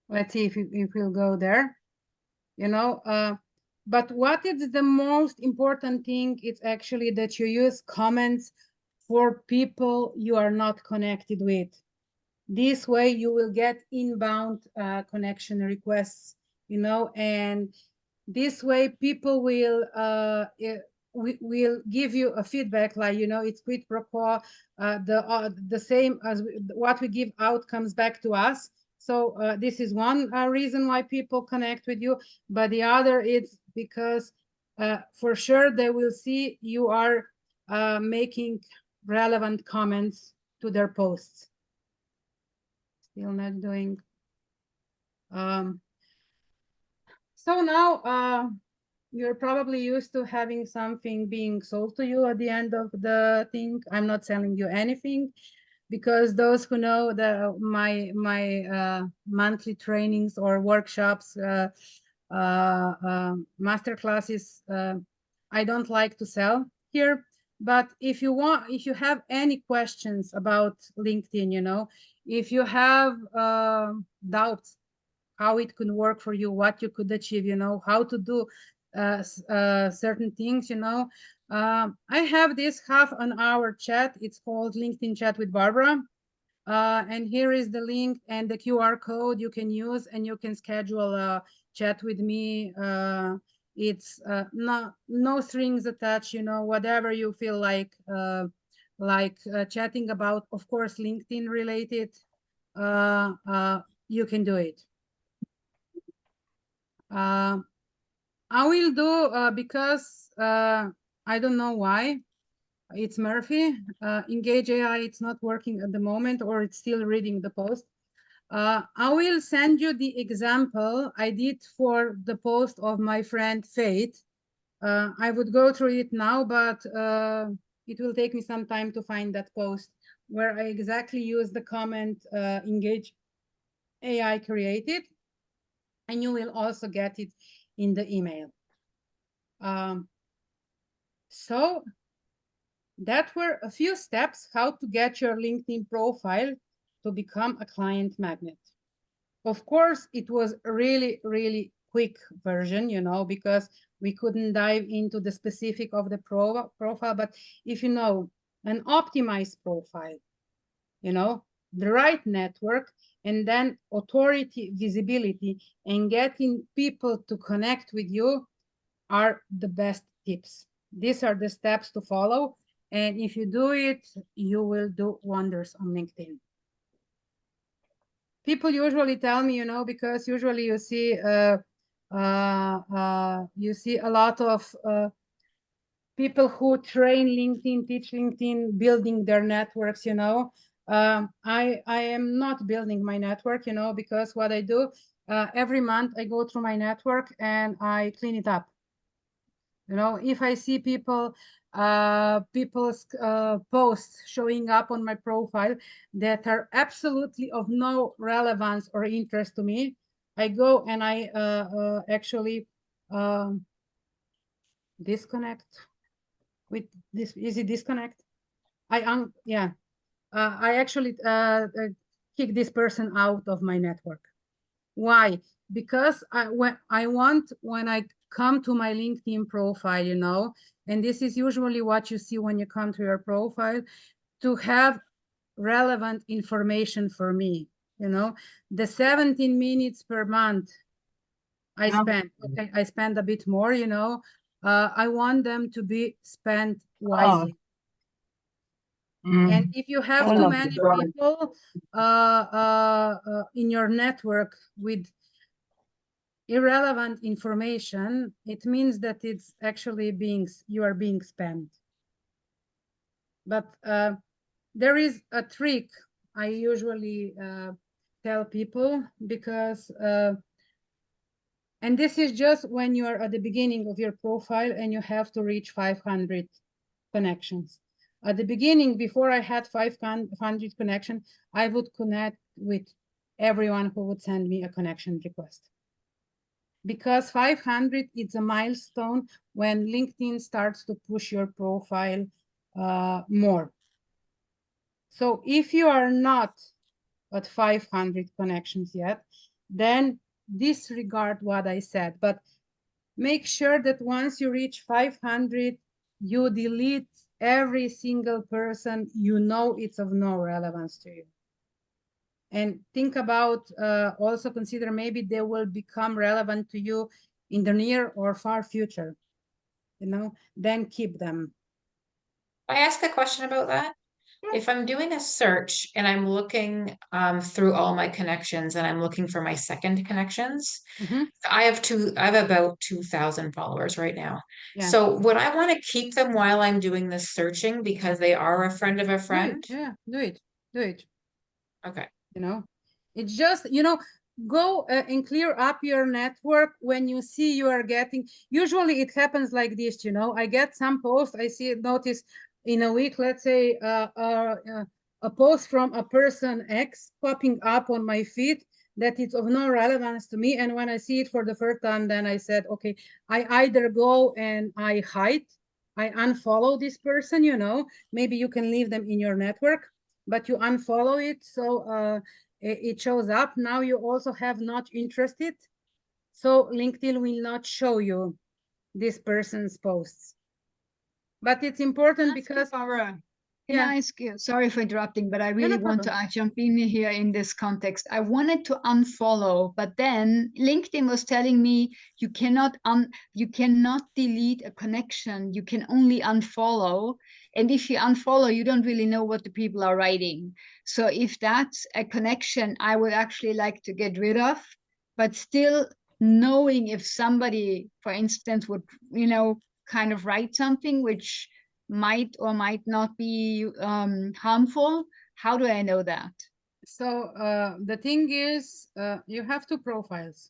Let's see if we'll go there. you know. But what is the most important thing? It's actually that you use comments for people you are not connected with. This way you will get inbound connection requests, you know, and this way people will will give you a feedback, like, you know, it's quid pro quo, the same as what we give out comes back to us. So this is one reason why people connect with you, but the other is because for sure they will see you are making relevant comments to their posts. Still not doing. So now you're probably used to having something being sold to you at the end of the thing. I'm not selling you anything, because those who know my monthly trainings or workshops, master classes, I don't like to sell here. But if you want, if you have any questions about LinkedIn, you know, if you have doubts how it could work for you, what you could achieve, you know, how to do certain things, you know. I have this half an hour chat. It's called LinkedIn Chat with Barbara. And here is the link and the QR code you can use, and you can schedule a chat with me. It's no strings attached, you know, whatever you feel like chatting about, of course, LinkedIn related, you can do it. I will do because I don't know why. It's Murphy. Engage AI, it's not working at the moment, or it's still reading the post. I will send you the example I did for the post of my friend Faith. I would go through it now, but it will take me some time to find that post where I exactly use the comment Engage AI created, and you will also get it in the email. So that were a few steps how to get your LinkedIn profile to become a client magnet. Of course, it was a really, really quick version, you know, because we couldn't dive into the specific of the profile. But if you know an optimized profile, you know, the right network, and then authority, visibility, and getting people to connect with you are the best tips. These are the steps to follow. And if you do it, you will do wonders on LinkedIn. People usually tell me, you know, because usually you see a lot of people who train LinkedIn, teach LinkedIn, building their networks, you know. I am not building my network, you know, because what I do every month, I go through my network and I clean it up. You know, if I see people's posts showing up on my profile that are absolutely of no relevance or interest to me, I go and I actually disconnect with this. Is it disconnect? Yeah. I actually kick this person out of my network. Why? Because when I come to my LinkedIn profile, you know, and this is usually what you see when you come to your profile, to have relevant information for me, you know. The 17 minutes per month I spend, okay, I spend a bit more, you know. I want them to be spent wisely. And if you have too many people in your network with irrelevant information, it means that it's actually you are being spammed. But there is a trick I usually tell people, because and this is just when you are at the beginning of your profile and you have to reach 500 connections. At the beginning, before I had 500 connections, I would connect with everyone who would send me a connection request. Because 500 is a milestone when LinkedIn starts to push your profile more. So if you are not at 500 connections yet, then disregard what I said, but make sure that once you reach 500, you delete every single person you know it's of no relevance to you. And think about, also consider maybe they will become relevant to you in the near or far future, you know, then keep them. I ask a question about that. If I'm doing a search and I'm looking through all my connections and I'm looking for my second connections, Mhm. I have about 2,000 followers right now. Yeah. So would I want to keep them while I'm doing this searching because they are a friend of a Do it. friend? Yeah, do it. Do it. Okay. You know, it's just, you know, go and clear up your network when you see you are getting, usually it happens like this, you know, I get some post, I see it, notice in a week, let's say a post from a person X popping up on my feed that it's of no relevance to me. And when I see it for the first time, then I said, okay, I either go and I hide, I unfollow this person, you know, maybe you can leave them in your network, but you unfollow it, so it shows up. Now you also have not interested, so LinkedIn will not show you this person's posts. But it's important because Barbara, can yeah. I ask you, sorry for interrupting, but I No, really no want to problem. jump in here in this context. I wanted to unfollow, but then LinkedIn was telling me you cannot delete a connection. You can only unfollow. And if you unfollow, you don't really know what the people are writing. So if that's a connection I would actually like to get rid of, but still knowing if somebody, for instance, would, you know, kind of write something which might or might not be harmful. How do I know that? So the thing is, you have two profiles.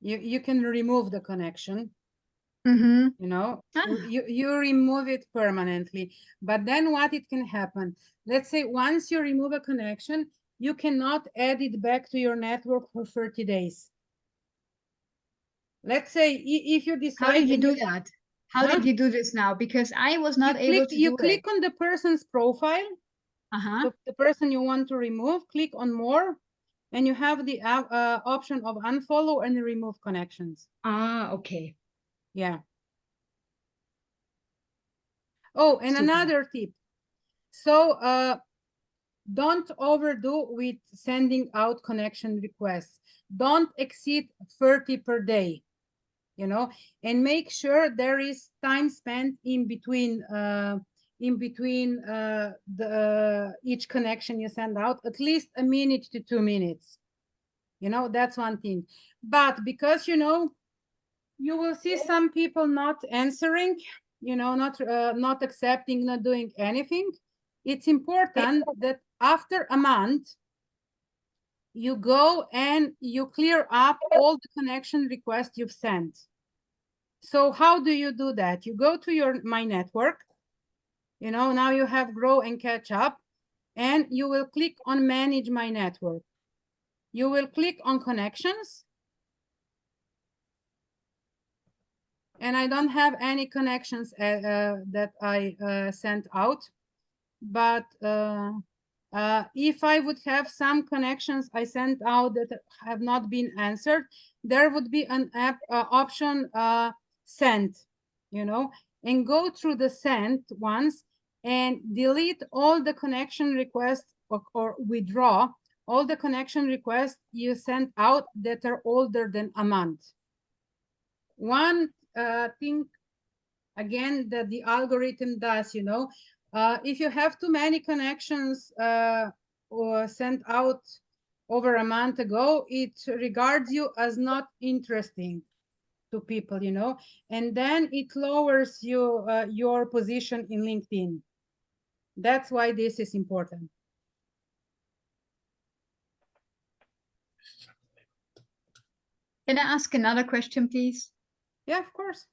You can remove the connection. Mm-hmm. You know, Ah. you remove it permanently. But then what it can happen, let's say once you remove a connection, you cannot add it back to your network for 30 days. Let's say if you decide. How did you do that? How Huh? did you do this now? Because I was not able to you do click it. on the person's profile, Uh-huh. the person you want to remove, click on more, and you have the option of unfollow and remove connections. Ah, okay. Yeah. Oh, and Super. another tip. So don't overdo with sending out connection requests. Don't exceed 30 per day, you know, and make sure there is time spent in between each connection you send out, at least a minute to 2 minutes. You know, that's one thing. But because, you know, you will see some people not answering, you know, not accepting, not doing anything. It's important that after a month, you go and you clear up all the connection requests you've sent. So how do you do that? You go to your My Network, you know, now you have Grow and Catch Up, and you will click on Manage My Network. You will click on Connections, and I don't have any connections that I sent out, but if I would have some connections I sent out that have not been answered, there would be an option sent, you know, and go through the sent ones and delete all the connection requests or withdraw all the connection requests you sent out that are older than a month. One thing again that the algorithm does, you know, if you have too many connections or sent out over a month ago, it regards you as not interesting to people, you know, and then it lowers you your position in LinkedIn. That's why this is important. Can I ask another question, please? Yeah, of course.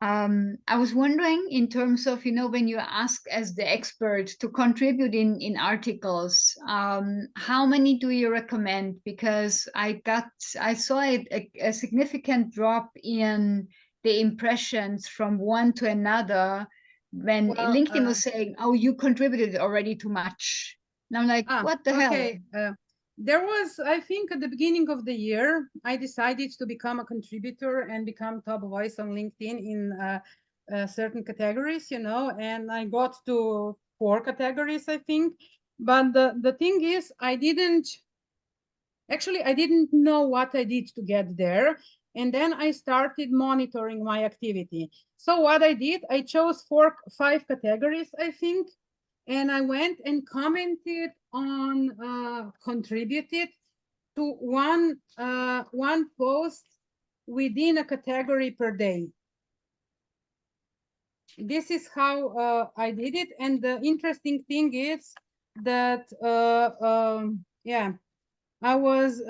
I was wondering in terms of, you know, when you ask as the expert to contribute in articles, how many do you recommend? Because I saw a significant drop in the impressions from one to another when Well, LinkedIn was saying, oh, you contributed already too much. And I'm like, what the hell? Okay. There was, I think, at the beginning of the year, I decided to become a contributor and become top voice on LinkedIn in certain categories, you know, and I got to 4 categories, I think. But the thing is, I didn't know what I did to get there. And then I started monitoring my activity. So what I did, I chose 5 categories, I think, and I went and commented on, contributed to one post within a category per day. This is how I did it. And the interesting thing is that, yeah, I was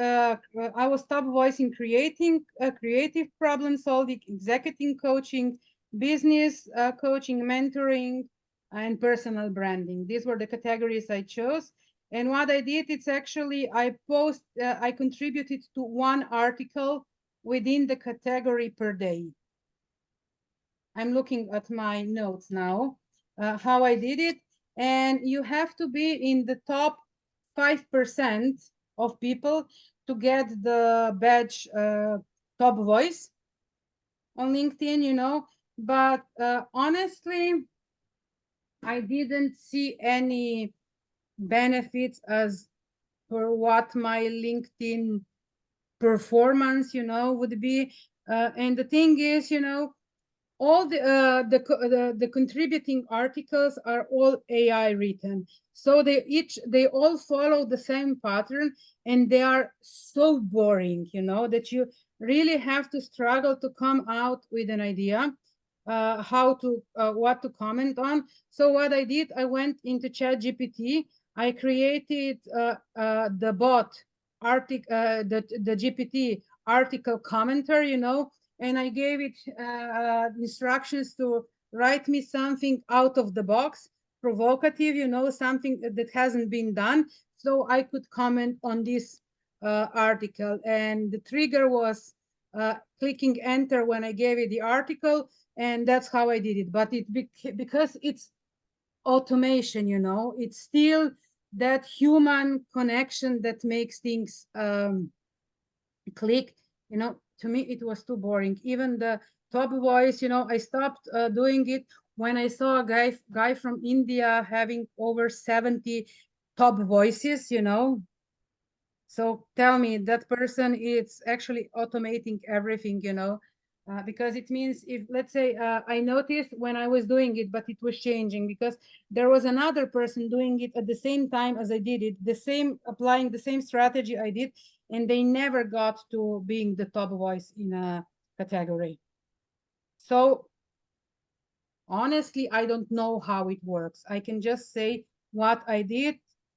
top voice in creating creative problem solving, executive coaching, business coaching, mentoring, and personal branding. These were the categories I chose. And what I did, it's actually I contributed to 1 article within the category per day. I'm looking at my notes now, how I did it. And you have to be in the top 5% of people to get the badge top voice on LinkedIn, you know. But honestly, I didn't see any benefits as for what my LinkedIn performance, you know, would be. And the thing is, you know, all the contributing articles are all AI written. So they all follow the same pattern, and they are so boring, you know, that you really have to struggle to come out with an idea what to comment on. So what I did, I went into ChatGPT. I created the bot article, the GPT article commenter, you know, and I gave it instructions to write me something out of the box, provocative, you know, something that hasn't been done, so I could comment on this article. And the trigger was clicking enter when I gave it the article, and that's how I did it. But because it's automation, you know, it's still that human connection that makes things click, you know. To me it was too boring. Even the top voice, you know, I stopped doing it when I saw a guy from India having over 70 top voices, you know. So tell me, that person is actually automating everything, you know. Because it means, if let's say I noticed when I was doing it, but it was changing because there was another person doing it at the same time as I did it, applying the same strategy I did, and they never got to being the top voice in a category. So honestly, I don't know how it works. I can just say what I did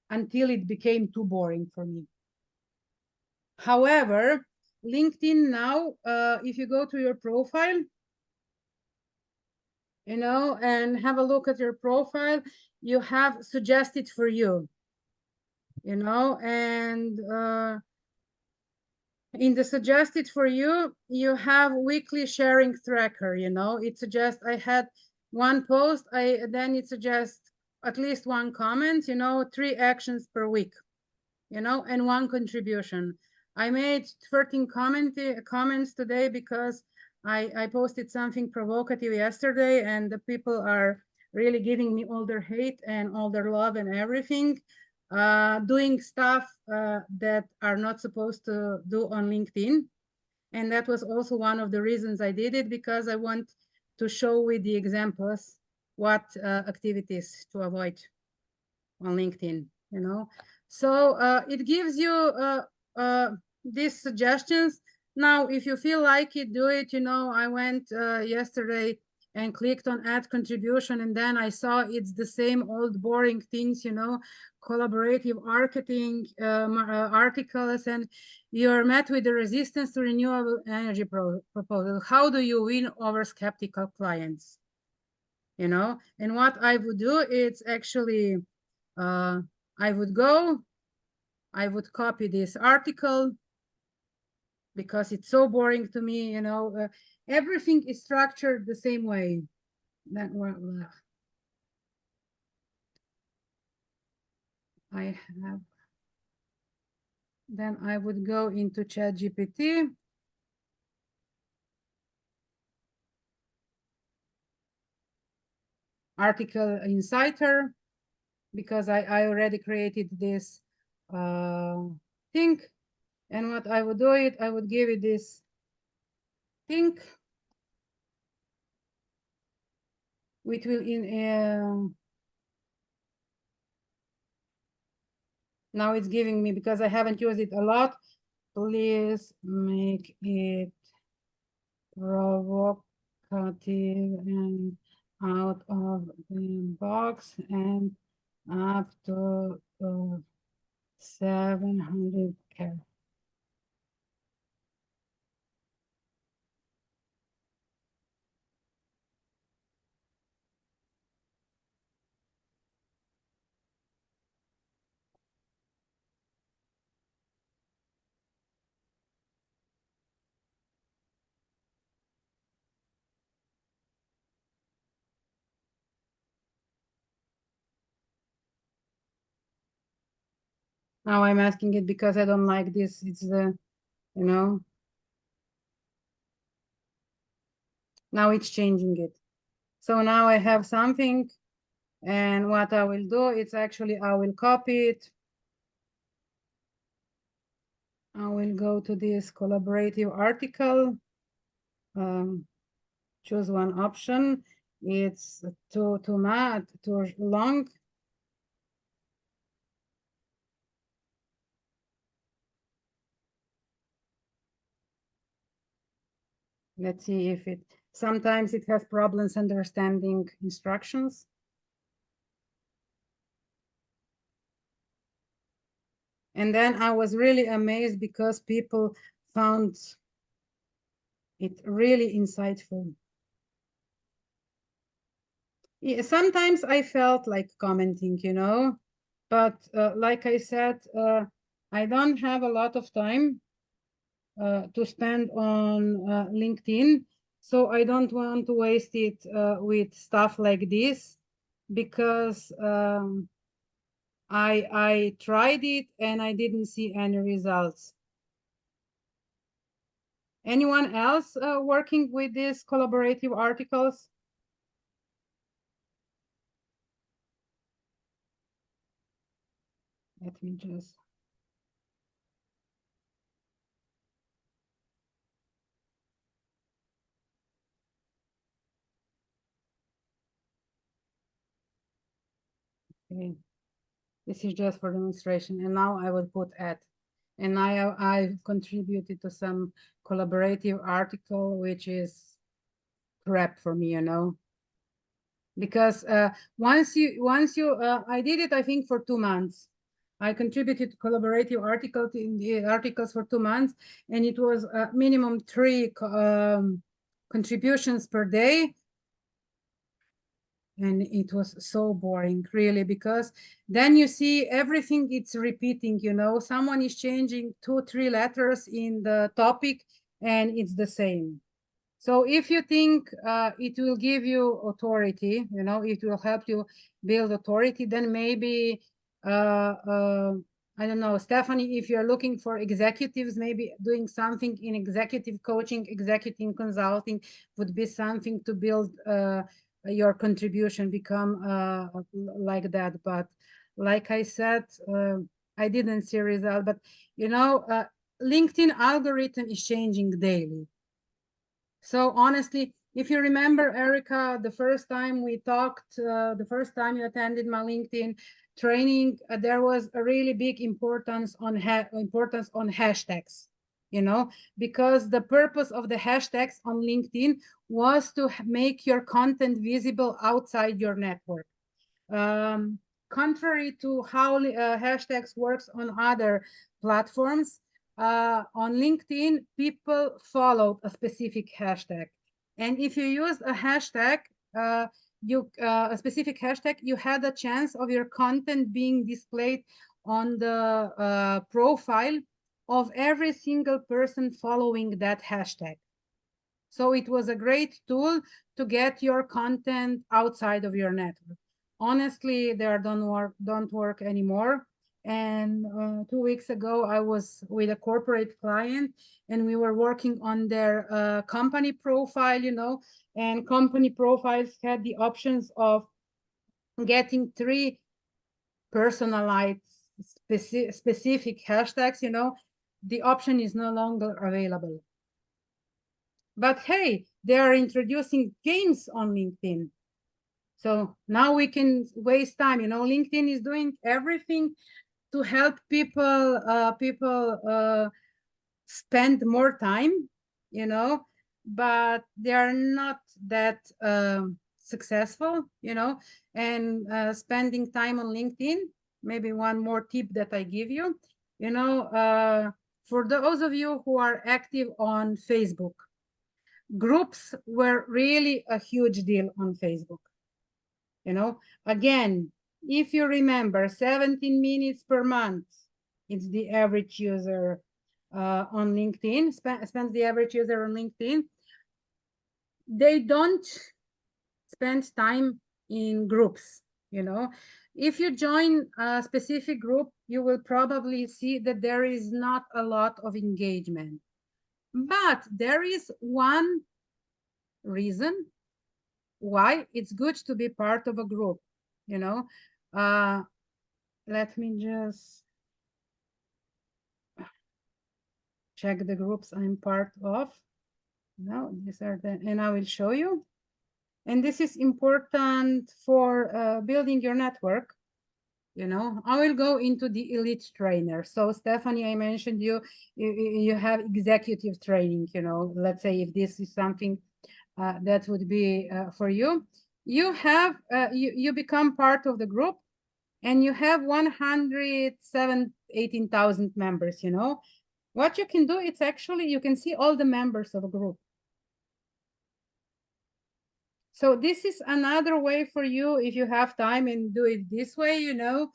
until it became too boring for me. However, LinkedIn now, if you go to your profile, you know, and have a look at your profile, you have suggested for you, you know, and in the suggested for you, you have weekly sharing tracker, you know. It suggests I had 1 post, then it suggests at least 1 comment, you know, 3 actions per week, you know, and 1 contribution. I made 13 comments today because I posted something provocative yesterday, and the people are really giving me all their hate and all their love and everything, doing stuff that are not supposed to do on LinkedIn. And that was also one of the reasons I did it, because I want to show with the examples what activities to avoid on LinkedIn, you know. So it gives you these suggestions. Now, if you feel like it, do it. You know, I went yesterday and clicked on add contribution, and then I saw it's the same old boring things, you know, collaborative marketing articles, and you're met with the resistance to renewable energy proposal. How do you win over skeptical clients? You know, and what I would do, it's actually I would copy this article, because it's so boring to me, you know. Everything is structured the same way. Then I have, then I would go into ChatGPT. Article Insider, because I already created this thing. And what I would do it, I would give it this thing, which will now it's giving me, because I haven't used it a lot. Please make it provocative and out of the box and up to 700 characters. Now I'm asking it because I don't like this. It's the, you know, now it's changing it. So now I have something, and what I will do, it's actually, I will copy it. I will go to this collaborative article, choose one option. It's too long. Let's see if it, sometimes it has problems understanding instructions. And then I was really amazed because people found it really insightful. Yeah, sometimes I felt like commenting, you know, but like I said, I don't have a lot of time to spend on LinkedIn. So I don't want to waste it with stuff like this, because I tried it and I didn't see any results. Anyone else working with these collaborative articles? Let me just. Okay. This is just for demonstration. And now I will put add. And I've contributed to some collaborative article, which is crap for me, you know. Because once you I did it, I think for 2 months. I contributed to collaborative articles in the articles for 2 months, and it was minimum 3 contributions per day. And it was so boring, really, because then you see everything, it's repeating, you know, someone is changing 2-3 letters in the topic and it's the same. So if you think it will give you authority, you know, it will help you build authority, then maybe, I don't know, Stephanie, if you're looking for executives, maybe doing something in executive coaching, executive consulting would be something to build your contribution, become like that. But like I said, I didn't see result. But, you know, LinkedIn algorithm is changing daily. So honestly, if you remember, Erica, the first time we talked, the first time you attended my LinkedIn training, there was a really big importance on hashtags, you know, because the purpose of the hashtags on LinkedIn was to make your content visible outside your network. Contrary to how hashtags works on other platforms, on LinkedIn, people followed a specific hashtag. And if you use a hashtag, a specific hashtag, you had a chance of your content being displayed on the profile of every single person following that hashtag. So it was a great tool to get your content outside of your network. Honestly, they don't work anymore. And 2 weeks ago, I was with a corporate client, and we were working on their company profile, you know, and company profiles had the options of getting 3 personalized specific hashtags, you know. The option is no longer available. But hey, they are introducing games on LinkedIn. So now we can waste time. You know, LinkedIn is doing everything to help people spend more time, you know, but they are not that successful, you know, and spending time on LinkedIn. Maybe one more tip that I give you, you know, for those of you who are active on Facebook, groups were really a huge deal on Facebook. You know, again, if you remember, 17 minutes per month, it's the average user on LinkedIn, spends the average user on LinkedIn. They don't spend time in groups, you know. If you join a specific group, you will probably see that there is not a lot of engagement. But there is one reason why it's good to be part of a group, you know. Let me just check the groups I'm part of. No, these are the, and I will show you. And this is important for building your network. You know, I will go into the elite trainer. So Stephanie, I mentioned you have executive training, you know, let's say if this is something that would be for you. You have, you become part of the group, and you have 118,000 members, you know. What you can do, it's actually, you can see all the members of a group. So this is another way for you, if you have time and do it this way, you know,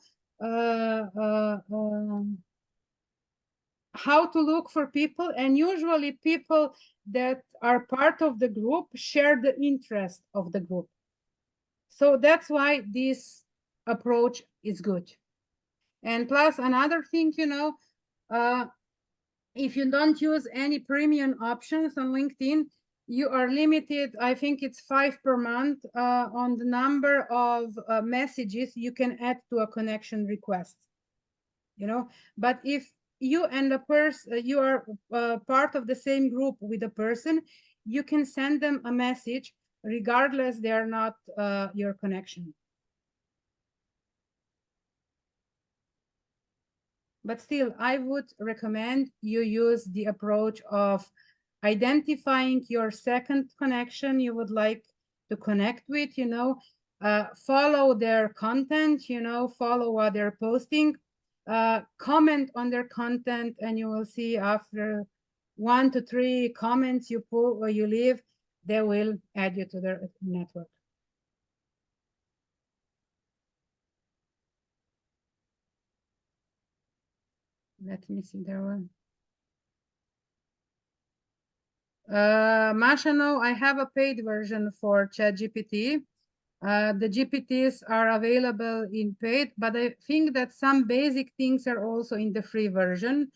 how to look for people. And usually people that are part of the group share the interest of the group. So that's why this approach is good. And plus another thing, you know, if you don't use any premium options on LinkedIn, you are limited, I think it's 5 per month on the number of messages you can add to a connection request, you know. But if you and a person, you are part of the same group with a person, you can send them a message regardless they are not your connection. But still, I would recommend you use the approach of identifying your second connection you would like to connect with, you know, follow their content, you know, follow what they're posting, comment on their content, and you will see after 1 to 3 comments you put or you leave, they will add you to their network. Let me see there one. Masha, no, I have a paid version for ChatGPT. The GPTs are available in paid, but I think that some basic things are also in the free version.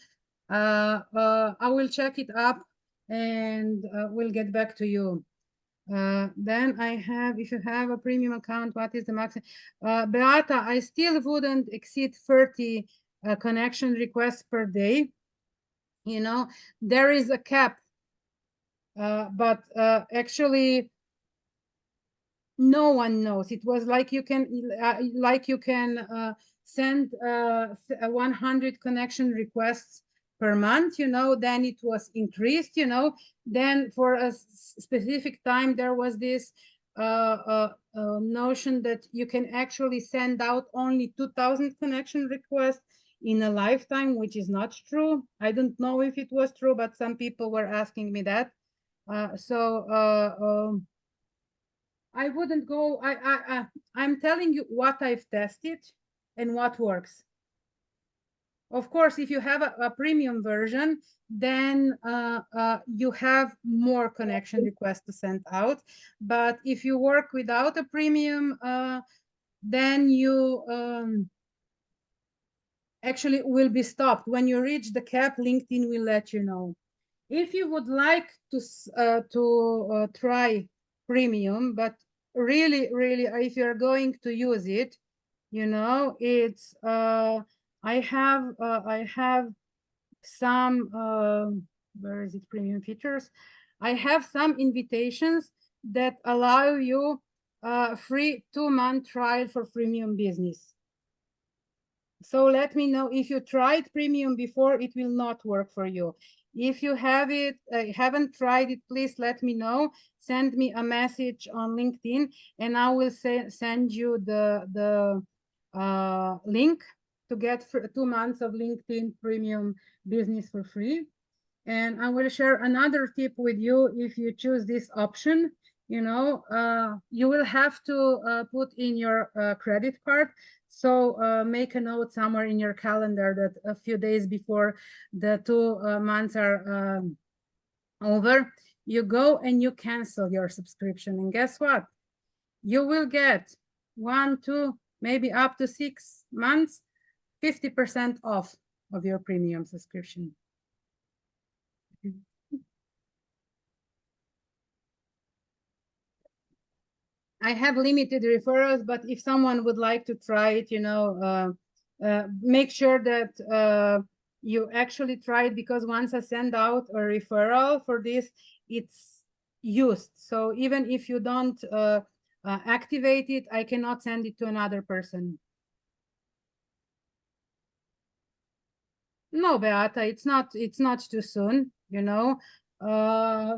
I will check it up and we'll get back to you. Then I have, if you have a premium account, what is the maximum? Beata, I still wouldn't exceed 30 connection requests per day. You know, there is a cap, but actually no one knows. It was like you can send 100 connection requests per month, you know. Then it was increased, you know. Then for a specific time there was this notion that you can actually send out only 2,000 connection requests in a lifetime, which is not true. I don't know if it was true, but some people were asking me that. I wouldn't go. I'm telling you what I've tested and what works. Of course, if you have a premium version, then you have more connection requests to send out. But if you work without a premium, then you actually will be stopped. When you reach the cap, LinkedIn will let you know. If you would like to try premium, but really, if you're going to use it, you know, it's I have some where is it, premium features? I have some invitations that allow you free 2-month trial for premium business. So let me know if you tried premium before, it will not work for you. If you have it, haven't tried it, please let me know. Send me a message on LinkedIn and I will send you the link to get 2 months of LinkedIn premium business for free. And I will share another tip with you. If you choose this option, you know, you will have to put in your credit card. So make a note somewhere in your calendar that a few days before the 2 months are over, you go and you cancel your subscription. And guess what? You will get 1, 2, maybe up to 6 months, 50% off of your premium subscription. I have limited referrals, but if someone would like to try it, you know, make sure that you actually try it, because once I send out a referral for this, it's used. So even if you don't activate it, I cannot send it to another person. No, Beata, it's not too soon, you know.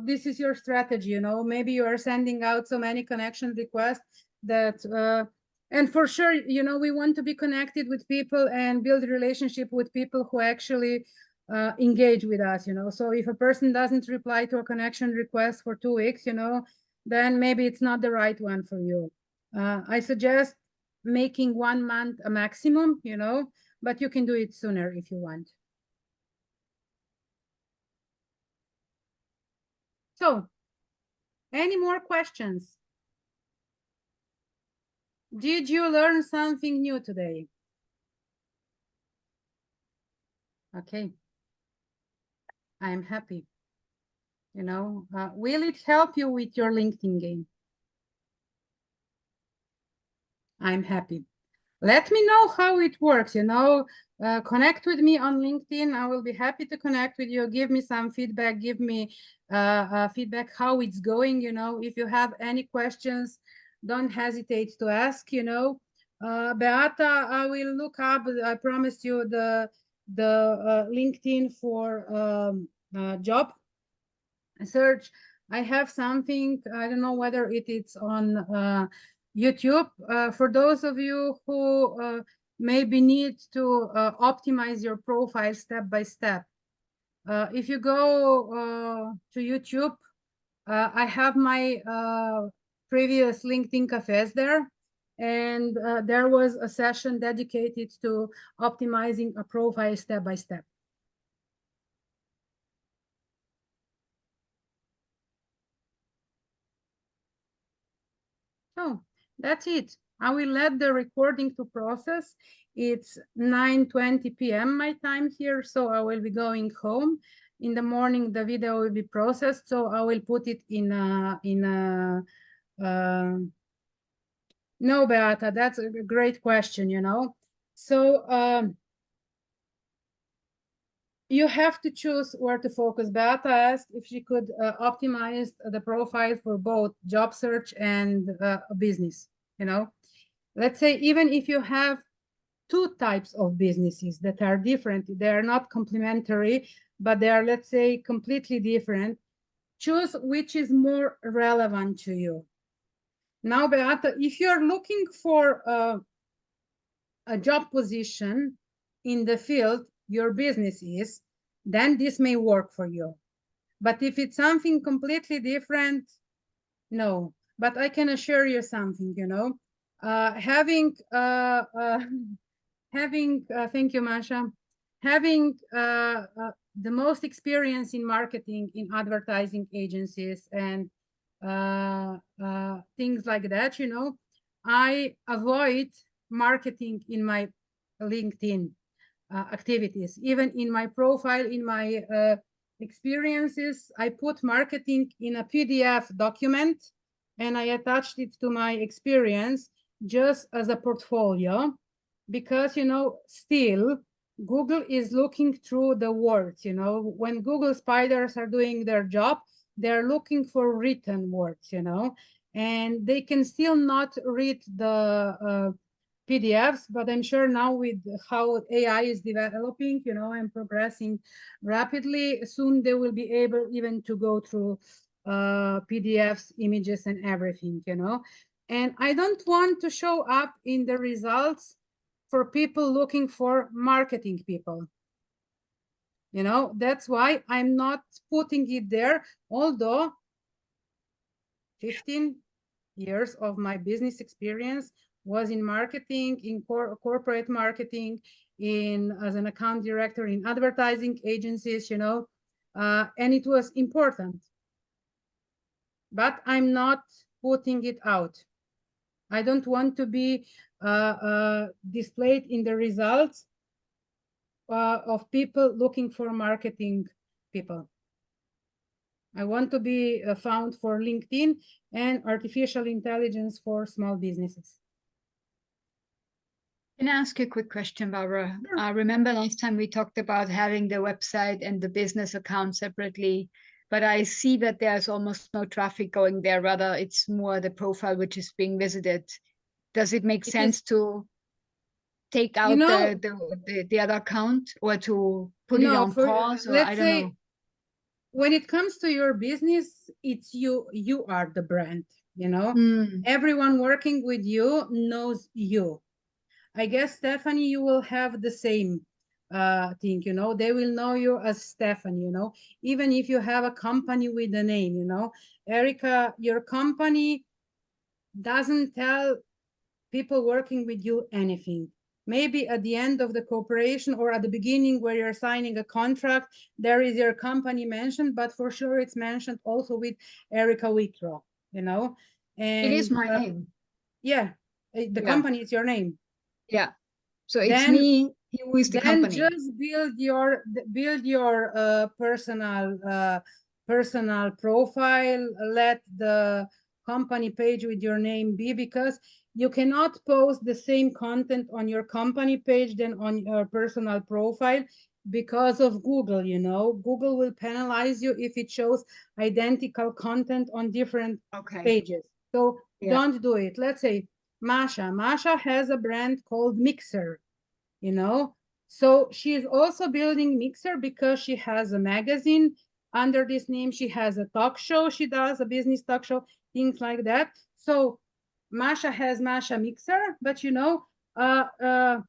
This is your strategy, you know. Maybe you are sending out so many connection requests that and for sure, you know, we want to be connected with people and build a relationship with people who actually engage with us, you know. So if a person doesn't reply to a connection request for 2 weeks, you know, then maybe it's not the right one for you. I suggest making 1 month a maximum, you know, but you can do it sooner if you want. So, any more questions? Did you learn something new today? Okay. I'm happy. You know, will it help you with your LinkedIn game? I'm happy. Let me know how it works, you know, connect with me on LinkedIn. I will be happy to connect with you. Give me some feedback, give me feedback how it's going, you know. If you have any questions, don't hesitate to ask, you know. Beata, I will look up, I promised you the LinkedIn for job search. I have something, I don't know whether it is on YouTube. For those of you who maybe need to optimize your profile step by step. If you go to YouTube, I have my previous LinkedIn cafes there. And there was a session dedicated to optimizing a profile step by step. So that's it. I will let the recording to process. It's 9:20 p.m. my time here, so I will be going home. In the morning, the video will be processed, so I will put it in a no, Beata, that's a great question, you know. So you have to choose where to focus. Beata asked if she could optimize the profile for both job search and business, you know. Let's say even if you have 2 types of businesses that are different, they are not complementary, but they are, let's say, completely different, choose which is more relevant to you. Now, Beata, if you're looking for a job position in the field your business is, then this may work for you. But if it's something completely different, no. But I can assure you something, you know, having thank you, Masha. having the most experience in marketing, in advertising agencies, and things like that, you know, I avoid marketing in my LinkedIn activities. Even in my profile, in my experiences, I put marketing in a PDF document and I attached it to my experience just as a portfolio, because, you know, still Google is looking through the words, you know, when Google spiders are doing their job, they're looking for written words, you know, and they can still not read the PDFs, but I'm sure now with how AI is developing, you know, and progressing rapidly, soon they will be able even to go through PDFs, images, and everything, you know. And I don't want to show up in the results for people looking for marketing people. You know, that's why I'm not putting it there, although 15 years of my business experience was in marketing, in corporate marketing, in as an account director in advertising agencies, you know, and it was important. But I'm not putting it out. I don't want to be displayed in the results of people looking for marketing people. I want to be found for LinkedIn and artificial intelligence for small businesses. Can I ask you a quick question, Barbara? Sure. I remember last time we talked about having the website and the business account separately, but I see that there's almost no traffic going there. Rather, it's more the profile which is being visited. Does it make sense to take out the other account, or to put it on pause, or I don't know? When it comes to your business, it's you are the brand, you know. Everyone working with you knows you. I guess, Stephanie, you will have the same thing, you know. They will know you as Stephanie, you know, even if you have a company with a name, you know. Erica, your company doesn't tell people working with you anything. Maybe at the end of the cooperation or at the beginning where you're signing a contract, there is your company mentioned, but for sure it's mentioned also with Erica Wickraw, you know. And it is my name. Yeah, the company is your name. Yeah, so it's me who is the company. Then just build your personal profile. Let the company page with your name be, because you cannot post the same content on your company page than on your personal profile because of Google, you know. Google will penalize you if it shows identical content on different pages. So don't do it. Let's say Masha has a brand called Mixer, you know. So she is also building Mixer because she has a magazine under this name. She has a talk show. She does a business talk show, things like that. So Masha has Masha Mixer, but you know, her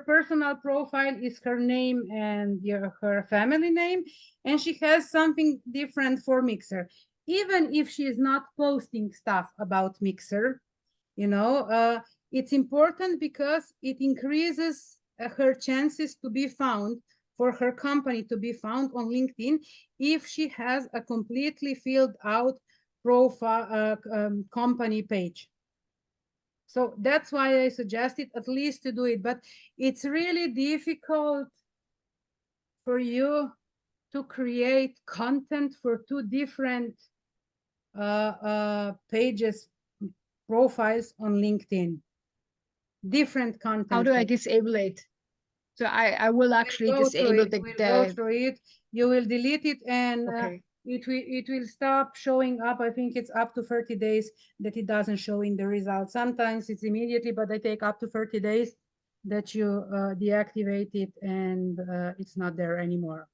personal profile is her name and her family name, and she has something different for Mixer. Even if she is not posting stuff about Mixer, you know, it's important because it increases her chances to be found, for her company to be found on LinkedIn, if she has a completely filled out profile company page. So that's why I suggested at least to do it, but it's really difficult for you to create content for two different pages, profiles on LinkedIn. Different content. How do I disable it? So I will actually disable go through it. You will delete it, and it will stop showing up. I think it's up to 30 days that it doesn't show in the results. Sometimes it's immediately, but they take up to 30 days that you deactivate it, and it's not there anymore.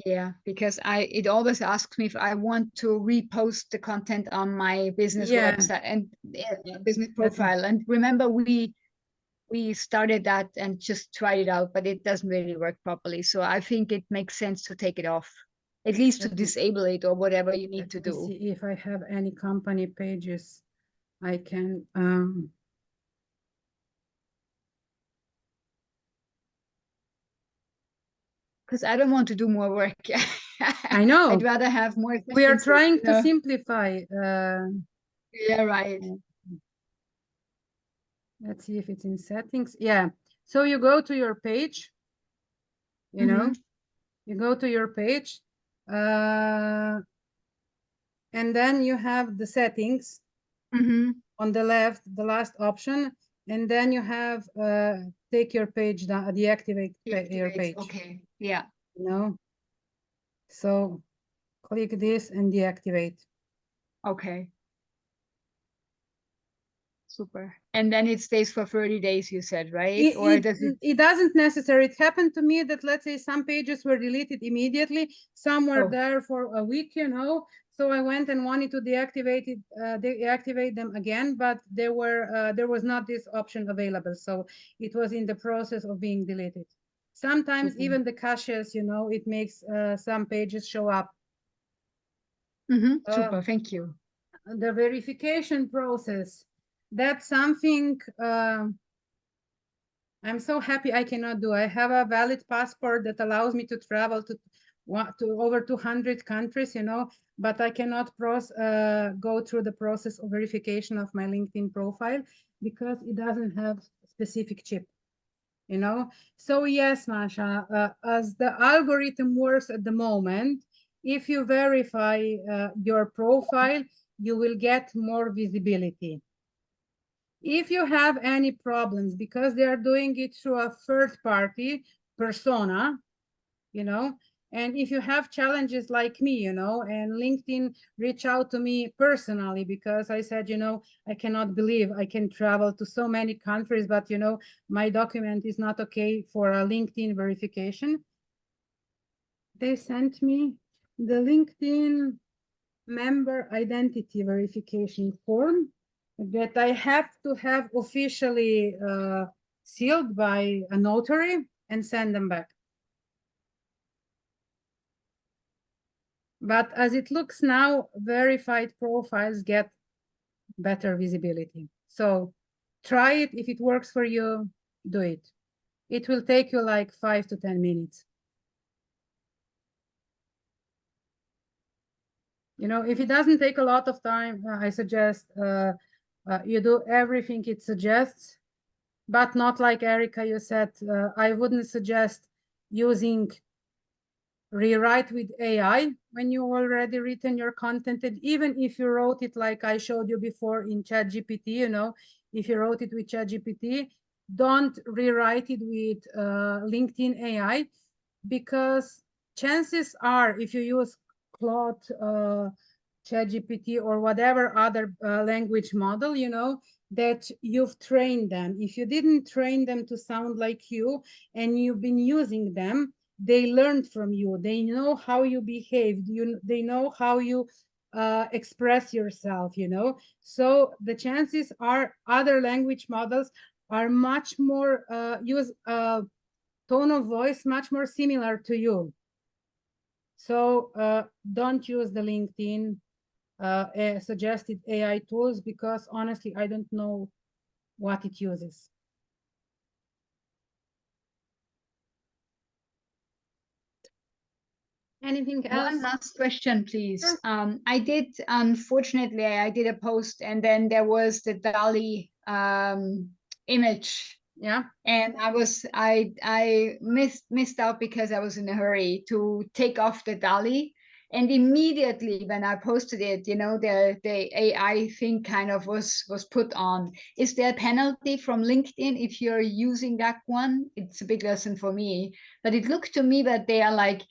Yeah, because it always asks me if I want to repost the content on my business website and business profile. And remember, we started that and just tried it out, but it doesn't really work properly. So I think it makes sense to take it off, at least to disable it, or whatever you need to do. See if I have any company pages I can Because I don't want to do more work. I know. I'd rather have more We are efficiency, trying you to know? simplify. Yeah, right. Let's see if it's in settings. Yeah. So you go to your page, you know, you go to your page, and then you have the settings on the left, the last option, and then you have take your page down, deactivate your page. Okay. Yeah. You know, so click this and deactivate. Okay. Super. And then it stays for 30 days, you said, right? Or does it? It doesn't necessarily. It happened to me that, let's say, some pages were deleted immediately, some were Oh. there for a week, you know. So I went and wanted to deactivate them again, but there was not this option available. So it was in the process of being deleted. Sometimes even the caches, you know, it makes some pages show up. Super. Thank you. The verification process, that's something I'm so happy I cannot do. I have a valid passport that allows me to travel to over 200 countries, you know, but I cannot go through the process of verification of my LinkedIn profile because it doesn't have specific chip, you know. So yes, Masha, as the algorithm works at the moment, if you verify your profile, you will get more visibility. If you have any problems because they are doing it through a third party persona, you know, and if you have challenges like me, you know, and LinkedIn reach out to me personally because I said, you know, I cannot believe I can travel to so many countries, but, you know, my document is not okay for a LinkedIn verification. They sent me the LinkedIn member identity verification form that I have to have officially sealed by a notary and send them back. But as it looks now, verified profiles get better visibility. So try it. If it works for you, do it. It will take you like 5 to 10 minutes. You know, if it doesn't take a lot of time, I suggest you do everything it suggests, but not like Erica, you said, I wouldn't suggest using rewrite with AI when you already written your content. And even if you wrote it like I showed you before in ChatGPT, you know, if you wrote it with ChatGPT, don't rewrite it with LinkedIn AI, because chances are if you use Claude, ChatGPT or whatever other language model, you know, that you've trained them. If you didn't train them to sound like you and you've been using them, they learned from you. They know how you behaved. They know how you express yourself, you know. So the chances are other language models are much more use tone of voice much more similar to you. So don't use the LinkedIn suggested AI tools because honestly, I don't know what it uses. Anything else? One last question, please. Sure. Unfortunately, I did a post and then there was the DALL-E image. Yeah. And I missed out because I was in a hurry to take off the DALL-E. And immediately when I posted it, you know, the AI thing kind of was put on. Is there a penalty from LinkedIn if you're using that one? It's a big lesson for me. But it looked to me that they are like,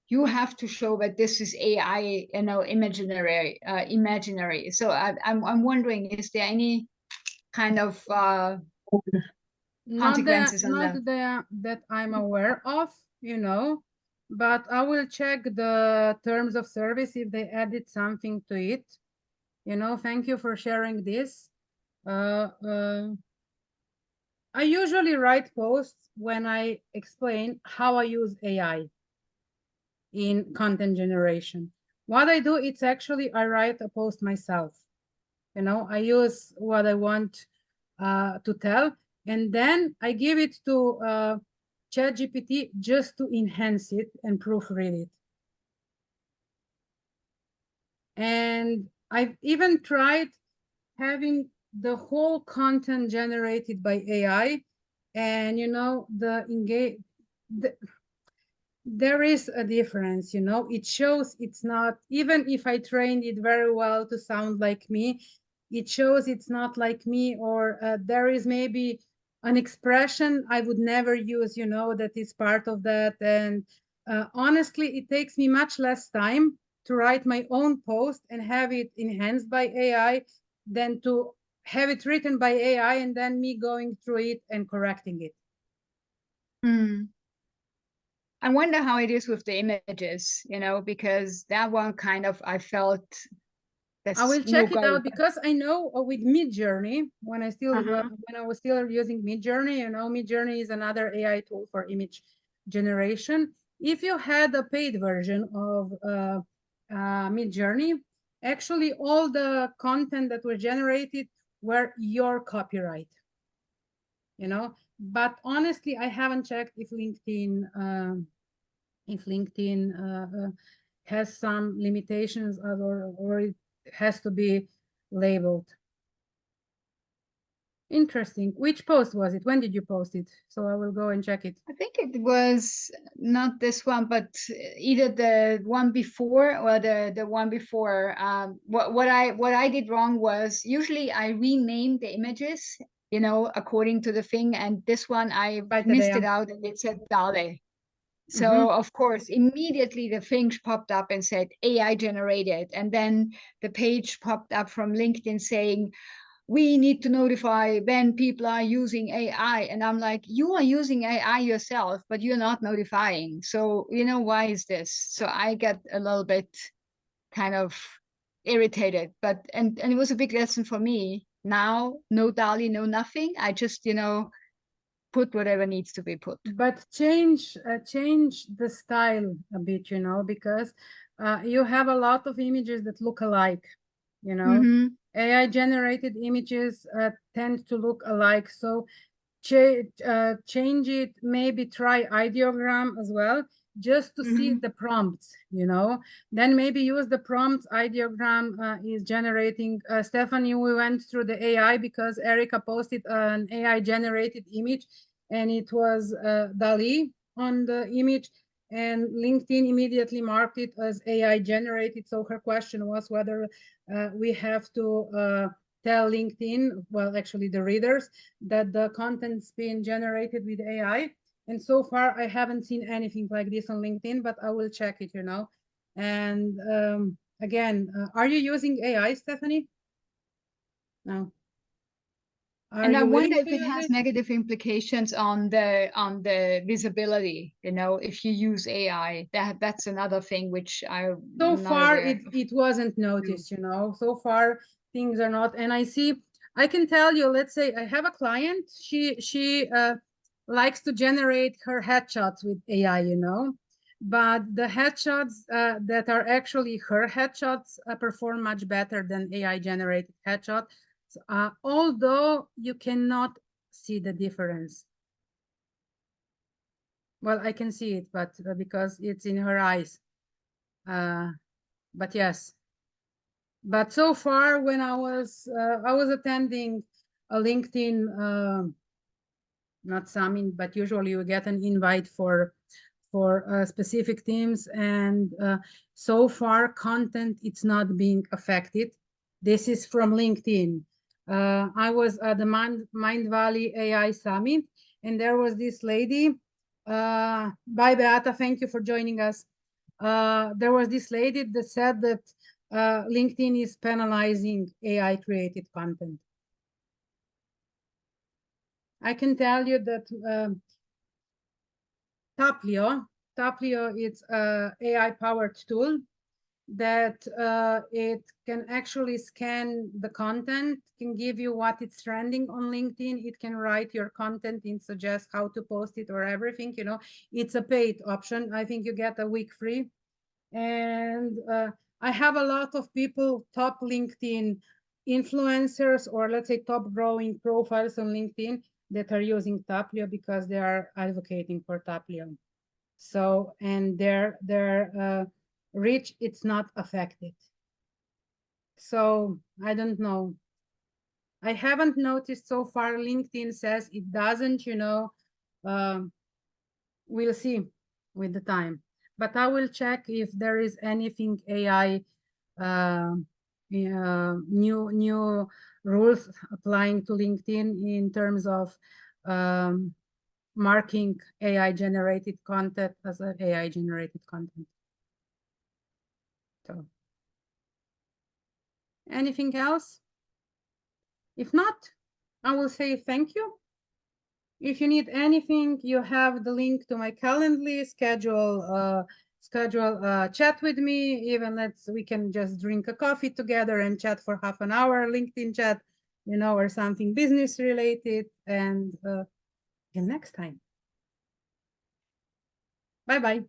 you have to show that this is AI, you know, imaginary. So I'm wondering, is there any kind of consequences on that? That I'm aware of, you know, but I will check the terms of service if they added something to it. You know, thank you for sharing this. I usually write posts when I explain how I use AI in content generation. What I do, it's actually I write a post myself. You know, I use what I want to tell, and then I give it to ChatGPT just to enhance it and proofread it. And I've even tried having the whole content generated by AI, and you know, there is a difference, you know. It shows it's not, even if I trained it very well to sound like me, it shows it's not like me, or there is maybe an expression I would never use, you know, that is part of that. And honestly, it takes me much less time to write my own post and have it enhanced by AI than to have it written by AI and then me going through it and correcting it. I wonder how it is with the images, you know, because that one kind of, I felt that's I will no check it go. out, because I know with Midjourney, when I still Uh-huh. when I was still using Midjourney, you know, Midjourney is another AI tool for image generation. If you had a paid version of Midjourney, actually all the content that was generated were your copyright, you know. But honestly, I haven't checked if LinkedIn has some limitations, or it has to be labeled. Interesting. Which post was it? When did you post it? So I will go and check it. I think it was not this one, but either the one before or the one before. What I did wrong was usually I rename the images, you know, according to the thing, and this one I By missed it today. out and it said Dale. So of course, immediately the thing popped up and said AI generated, and then the page popped up from LinkedIn saying, we need to notify when people are using AI. And I'm like, you are using AI yourself, but you're not notifying. So, you know, why is this? So I got a little bit kind of irritated, but, and it was a big lesson for me. Now, no DALL-E, no nothing. I just, you know, put whatever needs to be put. But change the style a bit, you know, because you have a lot of images that look alike, you know. AI generated images tend to look alike. So change it, maybe try ideogram as well, just to see the prompts, you know. Then maybe use the prompts ideogram is generating. Stephanie, we went through the AI because Erica posted an AI generated image, and it was DALL-E on the image, and LinkedIn immediately marked it as AI generated. So her question was whether we have to tell LinkedIn, well, actually the readers, that the content's being generated with AI. And so far, I haven't seen anything like this on LinkedIn, but I will check it, you know. And again, are you using AI, Stephanie? No. And I wonder if it has negative implications on the visibility, you know, if you use AI. That's another thing which I'm so not far aware of. it wasn't noticed, you know. So far things are not, and I can tell you, let's say I have a client, she likes to generate her headshots with AI, you know, but the headshots that are actually her headshots perform much better than AI generated headshots, although you cannot see the difference. Well, I can see it, but because it's in her eyes. But yes. But so far, when I was attending a LinkedIn not summit, but usually you get an invite for specific teams, and so far content it's not being affected. This is from LinkedIn. I was at the Mindvalley AI Summit, and there was this lady. Bye, Beata. Thank you for joining us. There was this lady that said that LinkedIn is penalizing AI created content. I can tell you that Taplio is an AI powered tool that it can actually scan the content, can give you what it's trending on LinkedIn. It can write your content and suggest how to post it or everything, you know. It's a paid option. I think you get a week free. And I have a lot of people, top LinkedIn influencers, or let's say top growing profiles on LinkedIn, that are using Taplio because they are advocating for Taplio. So, and their reach, it's not affected. So I don't know. I haven't noticed so far. LinkedIn says it doesn't, you know. We'll see with the time. But I will check if there is anything AI new rules applying to LinkedIn in terms of marking AI generated content as an AI generated content. So, anything else? If not, I will say thank you. If you need anything, you have the link to my Calendly, schedule chat with me. Even we can just drink a coffee together and chat for half an hour, LinkedIn chat, you know, or something business related. And till next time. Bye-bye.